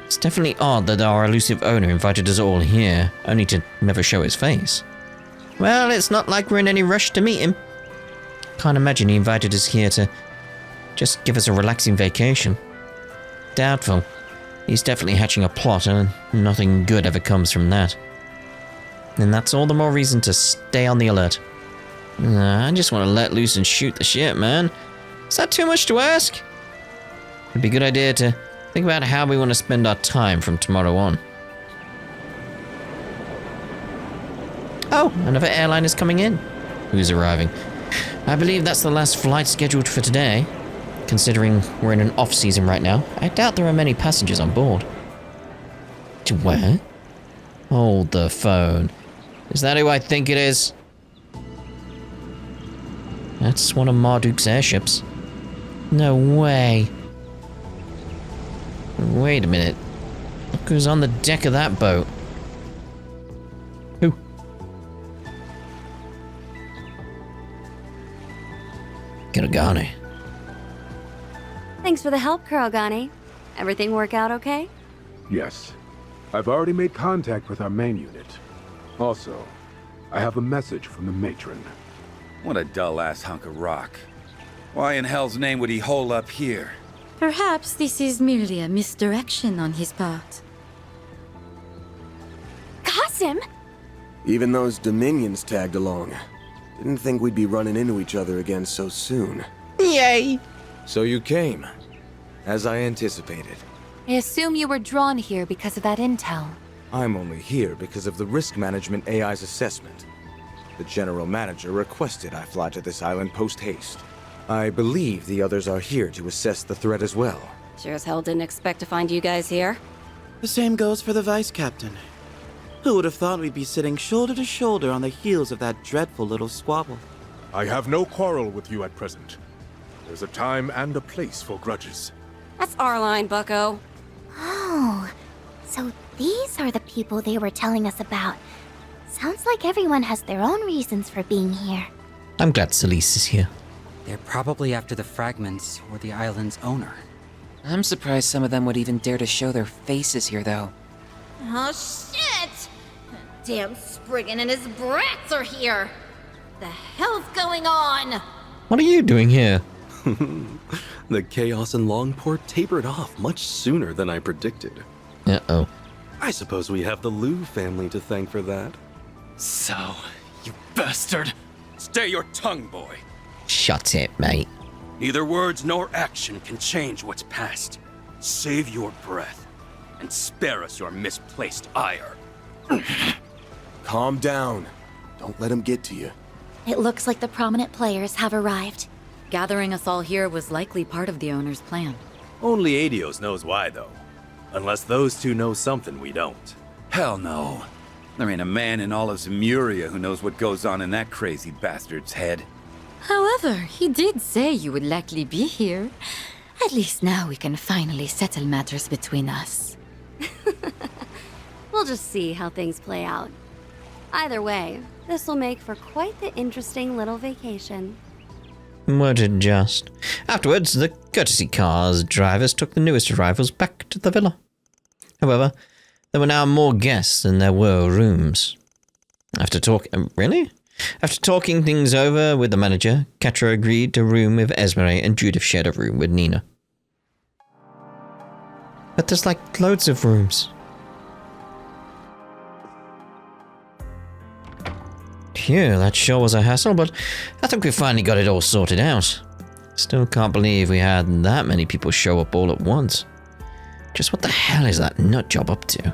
It's definitely odd that our elusive owner invited us all here, only to never show his face. Well, it's not like we're in any rush to meet him. Can't imagine he invited us here to just give us a relaxing vacation. Doubtful. He's definitely hatching a plot, and nothing good ever comes from that. And that's all the more reason to stay on the alert. I just want to let loose and shoot the shit, man. Is that too much to ask? It'd be a good idea to think about how we want to spend our time from tomorrow on. Oh, another airline is coming in. Who's arriving? I believe that's the last flight scheduled for today. Considering we're in an off-season right now, I doubt there are many passengers on board. To where? Hold the phone. Is that who I think it is? That's one of Marduk's airships. No way. Wait a minute. Look who's on the deck of that boat. Who? Kurogane. Thanks for the help, Kurogane. Everything work out okay? Yes. I've already made contact with our main unit. Also, I have a message from the matron. What a dull-ass hunk of rock. Why in hell's name would he hole up here? Perhaps this is merely a misdirection on his part. Qasim? Even those Dominions tagged along. Didn't think we'd be running into each other again so soon. Yay! So you came. as I anticipated. I assume you were drawn here because of that intel. I'm only here because of the risk management AI's assessment. The general manager requested I fly to this island post-haste. I believe the others are here to assess the threat as well. Sure as hell didn't expect to find you guys here. The same goes for the vice captain. Who would have thought we'd be sitting shoulder to shoulder on the heels of that dreadful little squabble? I have no quarrel with you at present. There's a time and a place for grudges. That's our line, bucko. Oh, so these are the people they were telling us about. Sounds like everyone has their own reasons for being here. I'm glad Celise is here. They're probably after the fragments or the island's owner. I'm surprised some of them would even dare to show their faces here, though. Oh, shit! That damn Spriggan and his brats are here! The hell's going on? What are you doing here? The chaos in Longport tapered off much sooner than I predicted. Uh-oh. I suppose we have the Liu family to thank for that. So, you bastard! Stay your tongue, boy. Shut it, mate. Neither words nor action can change what's past. Save your breath, and spare us your misplaced ire. Calm down. Don't let him get to you. It looks like the prominent players have arrived. Gathering us all here was likely part of the owner's plan. Only Adios knows why, though. Unless those two know something we don't. Hell no. There ain't a man in all of Zemuria who knows what goes on in that crazy bastard's head. However, he did say you would likely be here. At least now we can finally settle matters between us. We'll just see how things play out. Either way, this will make for quite the interesting little vacation. Word it just. Afterwards, the courtesy car's drivers took the newest arrivals back to the villa. However, there were now more guests than there were rooms. After talking things over with the manager, Catra agreed to room with Esmeralda and Judith shared a room with Nina. But there's like loads of rooms. Phew, that sure was a hassle, but I think we finally got it all sorted out. Still can't believe we had that many people show up all at once. Just what the hell is that nut job up to?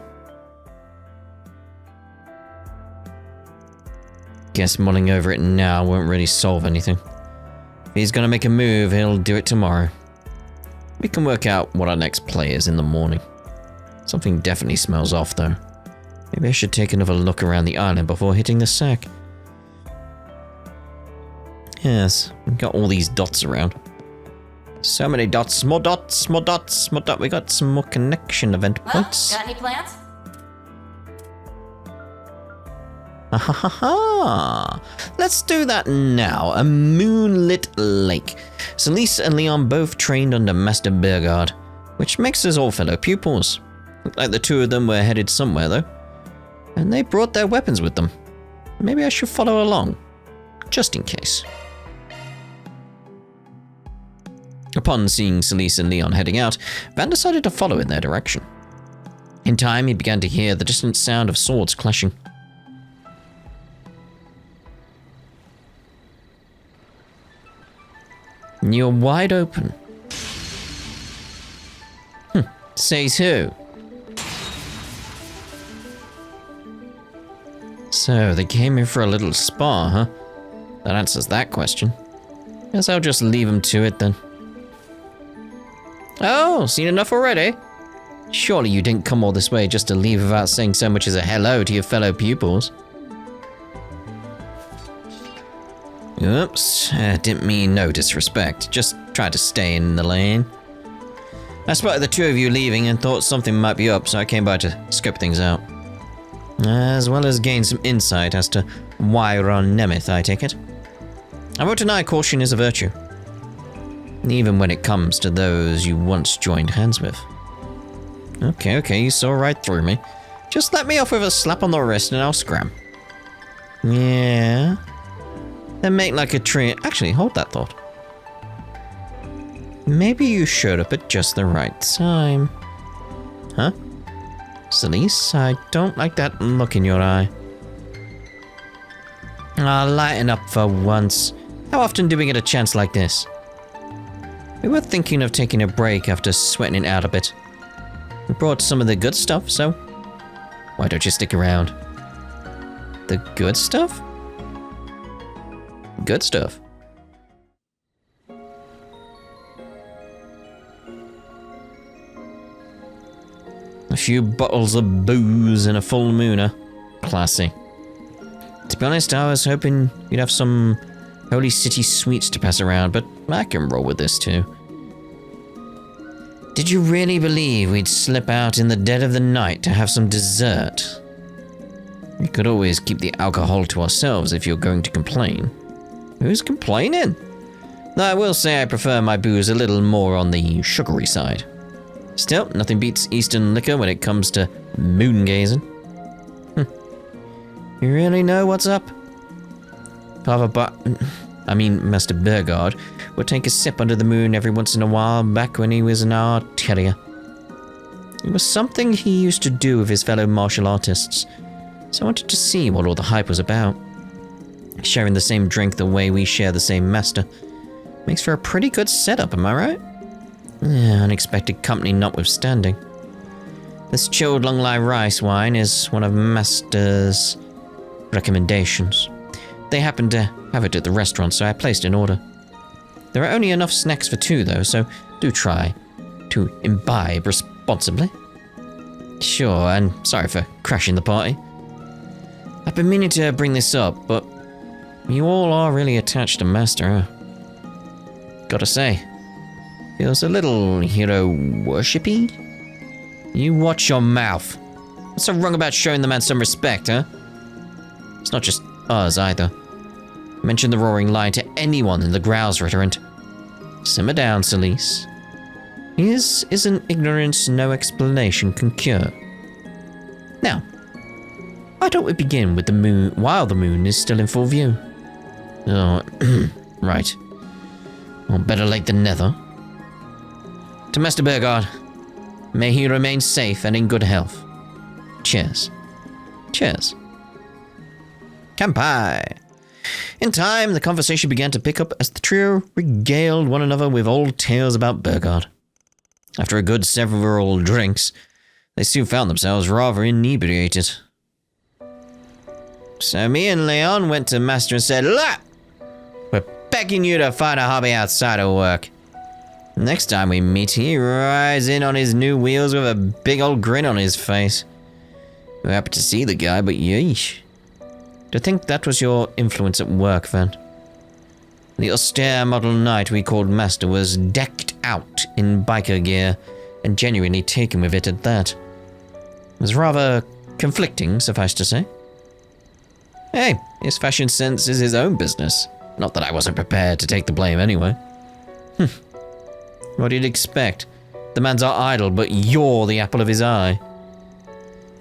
Guess mulling over it now won't really solve anything. If he's gonna make a move, he'll do it tomorrow. We can work out what our next play is in the morning. Something definitely smells off, though. Maybe I should take another look around the island before hitting the sack. Yes, we've got all these dots around. So many dots, more dots, more dots, more dots. We got some more connection event points. Got any plans? Ha! Let's do that now. A Moonlit Lake. Celise and Leon both trained under Master Burgard, which makes us all fellow pupils. Looked like the two of them were headed somewhere, though. And they brought their weapons with them. Maybe I should follow along, just in case. Upon seeing Celise and Leon heading out, Van decided to follow in their direction. In time, he began to hear the distant sound of swords clashing. You're wide open. Says who? So, they came here for a little spa, huh? That answers that question. Guess I'll just leave them to it then. Oh, seen enough already? Surely you didn't come all this way just to leave without saying so much as a hello to your fellow pupils. Oops, didn't mean no disrespect. Just tried to stay in the lane. I spotted the two of you leaving and thought something might be up, so I came by to scope things out. As well as gain some insight as to why you're on Nemeth, I take it. I won't deny caution is a virtue. Even when it comes to those you once joined hands with. Okay, you saw right through me. Just let me off with a slap on the wrist and I'll scram. Yeah? Then make like a tree. Actually, hold that thought. Maybe you showed up at just the right time. Huh? Celise, I don't like that look in your eye. Lighten up for once. How often do we get a chance like this? We were thinking of taking a break after sweating it out a bit. We brought some of the good stuff, so why don't you stick around? The good stuff? Good stuff. A few bottles of booze and a full mooner. Classy. To be honest, I was hoping you'd have some Holy City sweets to pass around, but I can roll with this too. Did you really believe we'd slip out in the dead of the night to have some dessert? We could always keep the alcohol to ourselves if you're going to complain. Who's complaining? Though I will say I prefer my booze a little more on the sugary side. Still, nothing beats Eastern liquor when it comes to moon gazing. You really know what's up? Master Burgard would take a sip under the moon every once in a while back when he was an art terrier. It was something he used to do with his fellow martial artists, so I wanted to see what all the hype was about. Sharing the same drink the way we share the same master makes for a pretty good setup, am I right? Yeah, unexpected company notwithstanding. This chilled long life rice wine is one of Master's recommendations. They happened to have it at the restaurant, so I placed an order. There are only enough snacks for two, though, so do try to imbibe responsibly. Sure, and sorry for crashing the party. I've been meaning to bring this up, but you all are really attached to Master, huh? Gotta say, feels a little hero worshipy. You watch your mouth. What's so wrong about showing the man some respect, huh? It's not just us either. Mention the roaring lion to anyone in the Growls Restaurant. Simmer down, Celise. Isn't ignorance no explanation can cure? Now, why don't we begin with the moon while the moon is still in full view? Oh, right. Well, better late than never. To Master Burgard, may he remain safe and in good health. Cheers. Cheers. Kampai. In time, the conversation began to pick up as the trio regaled one another with old tales about Burgard. After a good several drinks, they soon found themselves rather inebriated. So me and Leon went to Master and said, "Look, we're begging you to find a hobby outside of work." Next time we meet, he rides in on his new wheels with a big old grin on his face. We're happy to see the guy, but yeesh. To think that was your influence at work, Van. The austere model knight we called Master was decked out in biker gear and genuinely taken with it at that. It was rather conflicting, suffice to say. Hey, his fashion sense is his own business. Not that I wasn't prepared to take the blame anyway. What did you expect? The man's our idol, but you're the apple of his eye.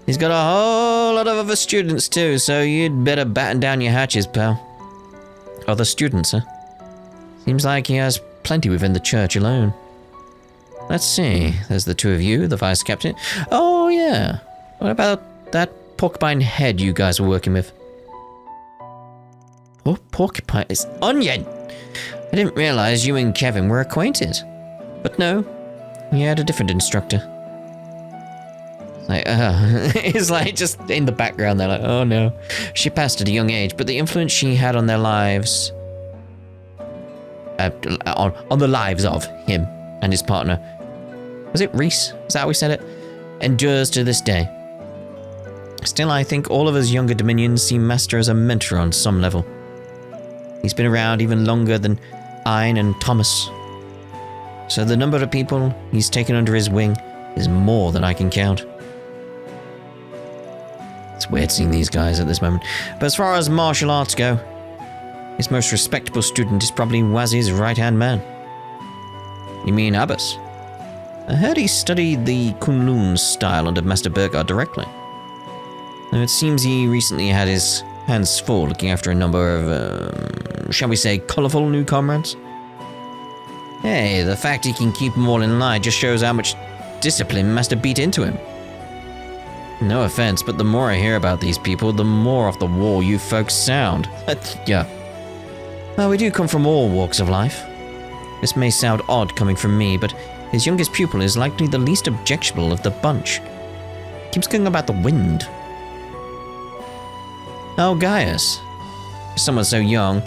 He's got a whole lot of other students too, so you'd better batten down your hatches, pal. Other students, huh? Seems like he has plenty within the church alone. Let's see, there's the two of you, the vice captain. Oh yeah, what about that porcupine head you guys were working with? Oh, porcupine is Onion! I didn't realize you and Kevin were acquainted. But no, he had a different instructor. It's like just in the background, they're like, oh no. She passed at a young age, but the influence she had on their lives, on the lives of him and his partner, was it Reese? Is that how we said it? Endures to this day. Still, I think all of us younger Dominions see Master as a mentor on some level. He's been around even longer than Ein and Thomas. So the number of people he's taken under his wing is more than I can count. It's weird seeing these guys at this moment. But as far as martial arts go, his most respectable student is probably Wazzy's right-hand man. You mean Abbas? I heard he studied the Kunlun style under Master Burgard directly. Though it seems he recently had his hands full looking after a number of, shall we say, colourful new comrades. Hey, the fact he can keep them all in line just shows how much discipline Master beat into him. No offense, but the more I hear about these people, the more off the wall you folks sound. Yeah. Well, we do come from all walks of life. This may sound odd coming from me, but his youngest pupil is likely the least objectionable of the bunch. Keeps going about the wind. Oh, Gaius. Someone so young,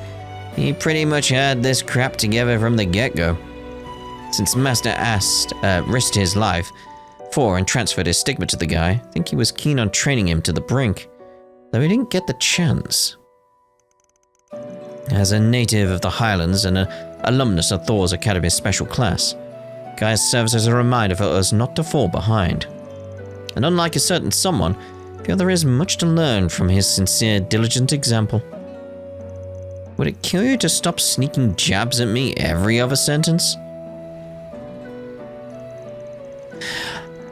he pretty much had this crap together from the get-go. Since Master risked his life for and transferred his stigma to the guy, I think he was keen on training him to the brink, though he didn't get the chance. As a native of the Highlands and an alumnus of Thor's Academy's special class, Gaius serves as a reminder for us not to fall behind. And unlike a certain someone, I feel there is much to learn from his sincere, diligent example. Would it kill you to stop sneaking jabs at me every other sentence?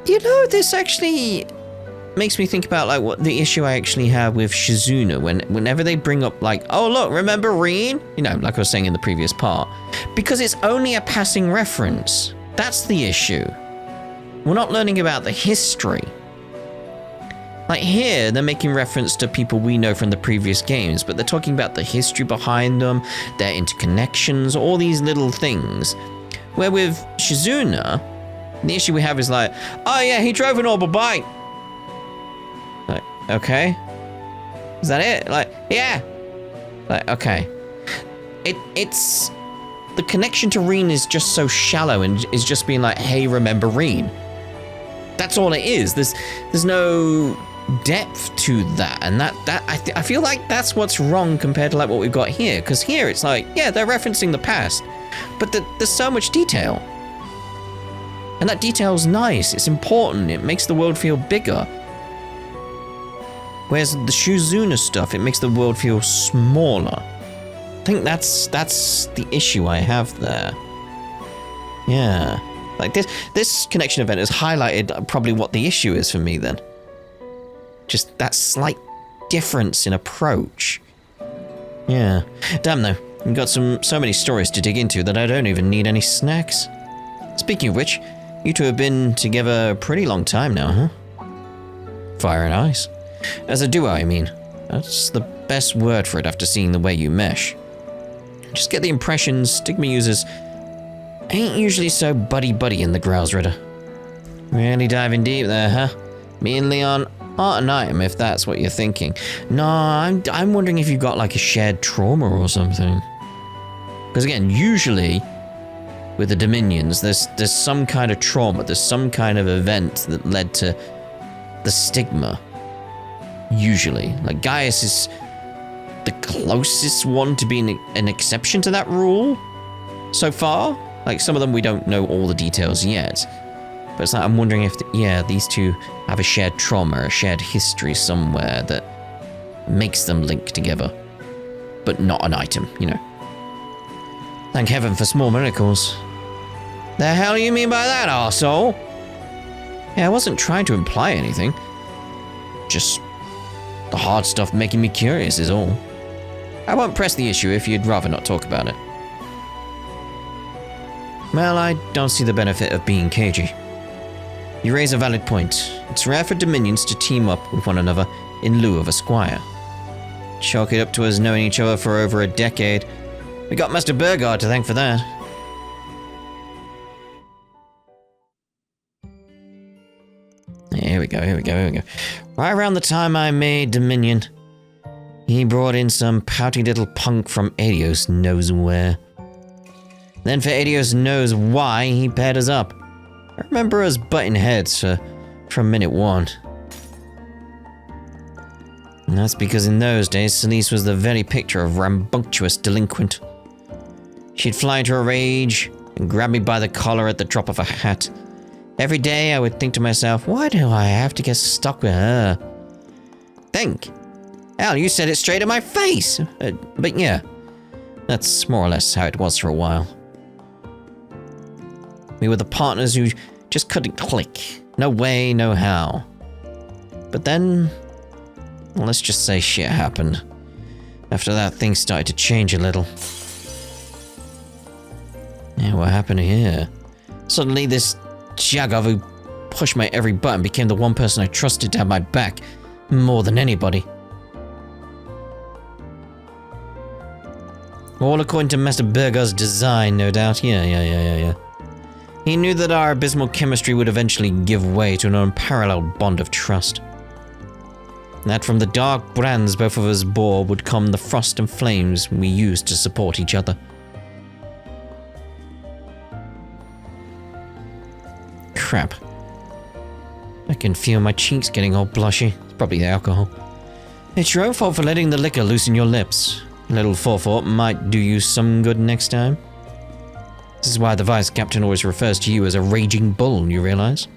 You know, this actually makes me think about like what the issue I actually have with Shizuna whenever they bring up like, oh look, remember Reen? You know, like I was saying in the previous part. Because it's only a passing reference. That's the issue. We're not learning about the history. Like here, they're making reference to people we know from the previous games, but they're talking about the history behind them, their interconnections, all these little things. Where with Shizuna, the issue we have is like, oh yeah, he drove an Orbal bike. Like, okay. Is that it? Like, yeah. Like, okay. It's... The connection to Reen is just so shallow and is just being like, hey, remember Reen? That's all it is. There's no depth to that, and I feel like that's what's wrong compared to like what we've got here. Because here it's like, yeah, they're referencing the past, but there's so much detail, and that detail's nice. It's important. It makes the world feel bigger. Whereas the Shizuna stuff, it makes the world feel smaller. I think that's the issue I have there. Yeah. Like this connection event has highlighted probably what the issue is for me then. Just that slight difference in approach. Yeah. Damn though, we've got so many stories to dig into that I don't even need any snacks. Speaking of which, you two have been together a pretty long time now, huh? Fire and ice. As a duo, I mean. That's the best word for it after seeing the way you mesh. Just get the impression Stigma users ain't usually so buddy-buddy in the Growls Ritter. Really diving deep there, huh? Me and Leon aren't an item if that's what you're thinking. No, I'm wondering if you've got like a shared trauma or something. Because again, usually with the Dominions, there's some kind of trauma, there's some kind of event that led to the stigma. Usually. Like Gaius is the closest one to being an exception to that rule so far. Like some of them we don't know all the details yet. But it's like I'm wondering if, these two have a shared trauma, a shared history somewhere that makes them link together. But not an item, you know. Thank heaven for small miracles. The hell do you mean by that, arsehole? Yeah, I wasn't trying to imply anything. Just the hard stuff making me curious is all. I won't press the issue if you'd rather not talk about it. Well, I don't see the benefit of being cagey. You raise a valid point. It's rare for Dominions to team up with one another in lieu of a squire. Chalk it up to us knowing each other for over a decade. We got Master Burgard to thank for that. Here we go. Right around the time I made Dominion, he brought in some pouty little punk from Adios knows where. Then for Adios knows why, he paired us up. I remember us butting heads from minute one. And that's because in those days, Celeste was the very picture of rambunctious delinquent. She'd fly into a rage and grab me by the collar at the drop of a hat. Every day I would think to myself, why do I have to get stuck with her? Think. Hell, you said it straight in my face. But yeah, that's more or less how it was for a while. We were the partners who just couldn't click. No way, no how. But then, well, let's just say shit happened. After that, things started to change a little. Yeah, what happened here? Suddenly this Jagov who pushed my every button became the one person I trusted to have my back more than anybody. All according to Master Burgar's design, no doubt. Yeah. He knew that our abysmal chemistry would eventually give way to an unparalleled bond of trust. That from the dark brands both of us bore would come the frost and flames we used to support each other. Crap. I can feel my cheeks getting all blushy. It's probably the alcohol. It's your own fault for letting the liquor loosen your lips. A little forethought might do you some good next time. This is why the vice captain always refers to you as a raging bull, you realize?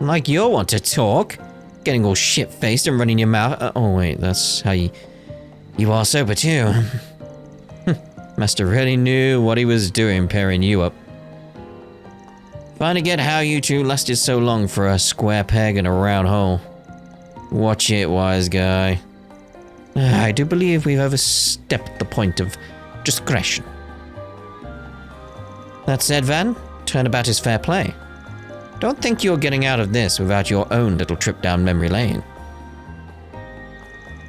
Like you'll want to talk. Getting all shit-faced and running your mouth. Oh wait, that's how you are sober too. Master really knew what he was doing pairing you up. Finally get how you two lasted so long for a square peg and a round hole. Watch it, wise guy. I do believe we've overstepped the point of discretion. That said, Van, turnabout is fair play. Don't think you're getting out of this without your own little trip down memory lane.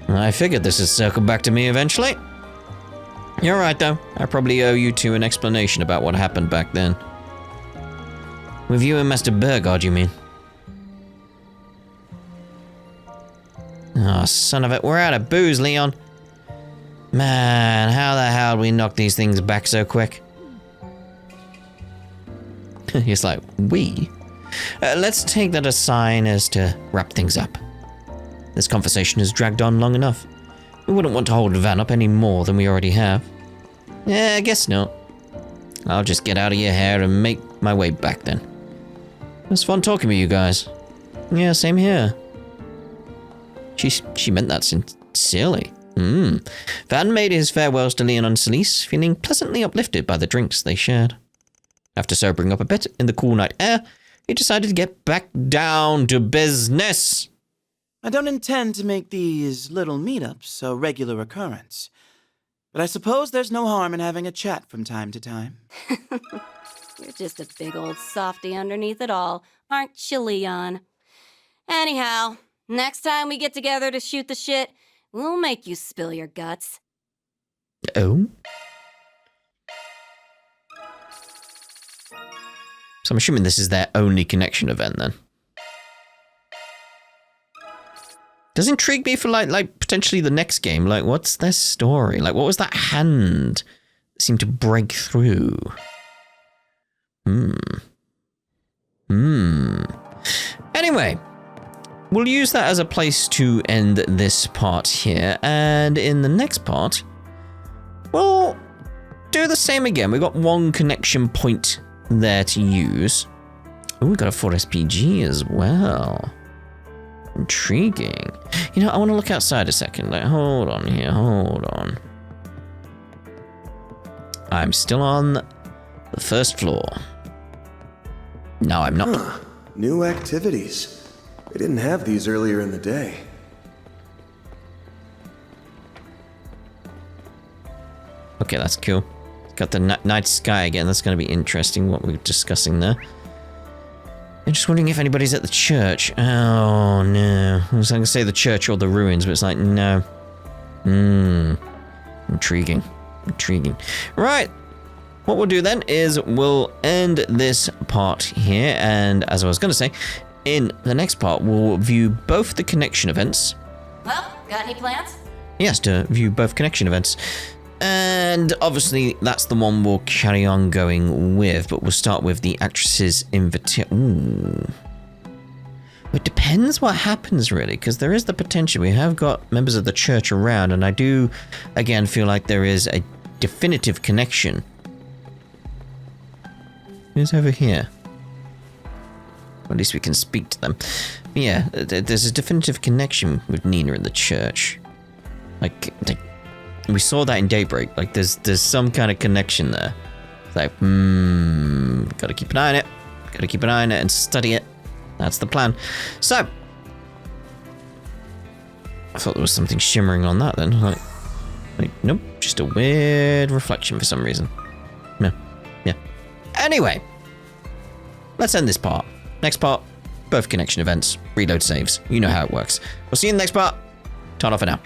I figured this would circle back to me eventually. You're right, though. I probably owe you two an explanation about what happened back then. With you and Master Burgard, you mean? Oh, son of it, we're out of booze, Leon. Man, how the hell did we knock these things back so quick? He's like, we? Let's take that as a sign as to wrap things up. This conversation has dragged on long enough. We wouldn't want to hold Van up any more than we already have. Yeah, I guess not. I'll just get out of your hair and make my way back then. It was fun talking with you guys. Yeah, same here. She meant that sincerely. Van made his farewells to Leon and Celise, feeling pleasantly uplifted by the drinks they shared. After sobering up a bit in the cool night air, he decided to get back down to business. I don't intend to make these little meetups a regular occurrence, but I suppose there's no harm in having a chat from time to time. You're just a big old softy underneath it all, aren't you, Leon? Anyhow, next time we get together to shoot the shit, we'll make you spill your guts. Oh? So I'm assuming this is their only connection event then. Does intrigue me for like potentially the next game. Like, what's their story? Like, what was that hand that seemed to break through? Anyway, we'll use that as a place to end this part here. And in the next part, we'll do the same again. We've got one connection point there to use. Oh, we got a 4SPG as well. Intriguing. You know, I want to look outside a second. Like, hold on here, hold on. I'm still on the first floor. No, I'm not. Huh. New activities. They didn't have these earlier in the day. Okay, that's cool. Got the night sky again. That's going to be interesting, what we're discussing there. I'm just wondering if anybody's at the church. Oh, no. I was going to say the church or the ruins, but it's like, no. Intriguing. Intriguing. Right. What we'll do then is we'll end this part here. And as I was going to say, in the next part, we'll view both the connection events. Well, got any plans? Yes, to view both connection events. And obviously, that's the one we'll carry on going with, but we'll start with the actress's invitation. It depends what happens, really, because there is the potential. We have got members of the church around, and I do, again, feel like there is a definitive connection. Who's over here? Or at least we can speak to them. But yeah, there's a definitive connection with Nina and the church. Like we saw that in Daybreak. Like, there's some kind of connection there. It's like, gotta keep an eye on it. Gotta keep an eye on it and study it. That's the plan. So, I thought there was something shimmering on that then. Like nope, just a weird reflection for some reason. No, yeah. Anyway, let's end this part. Next part, both connection events, reload saves. You know how it works. We'll see you in the next part. Ta-ta for now.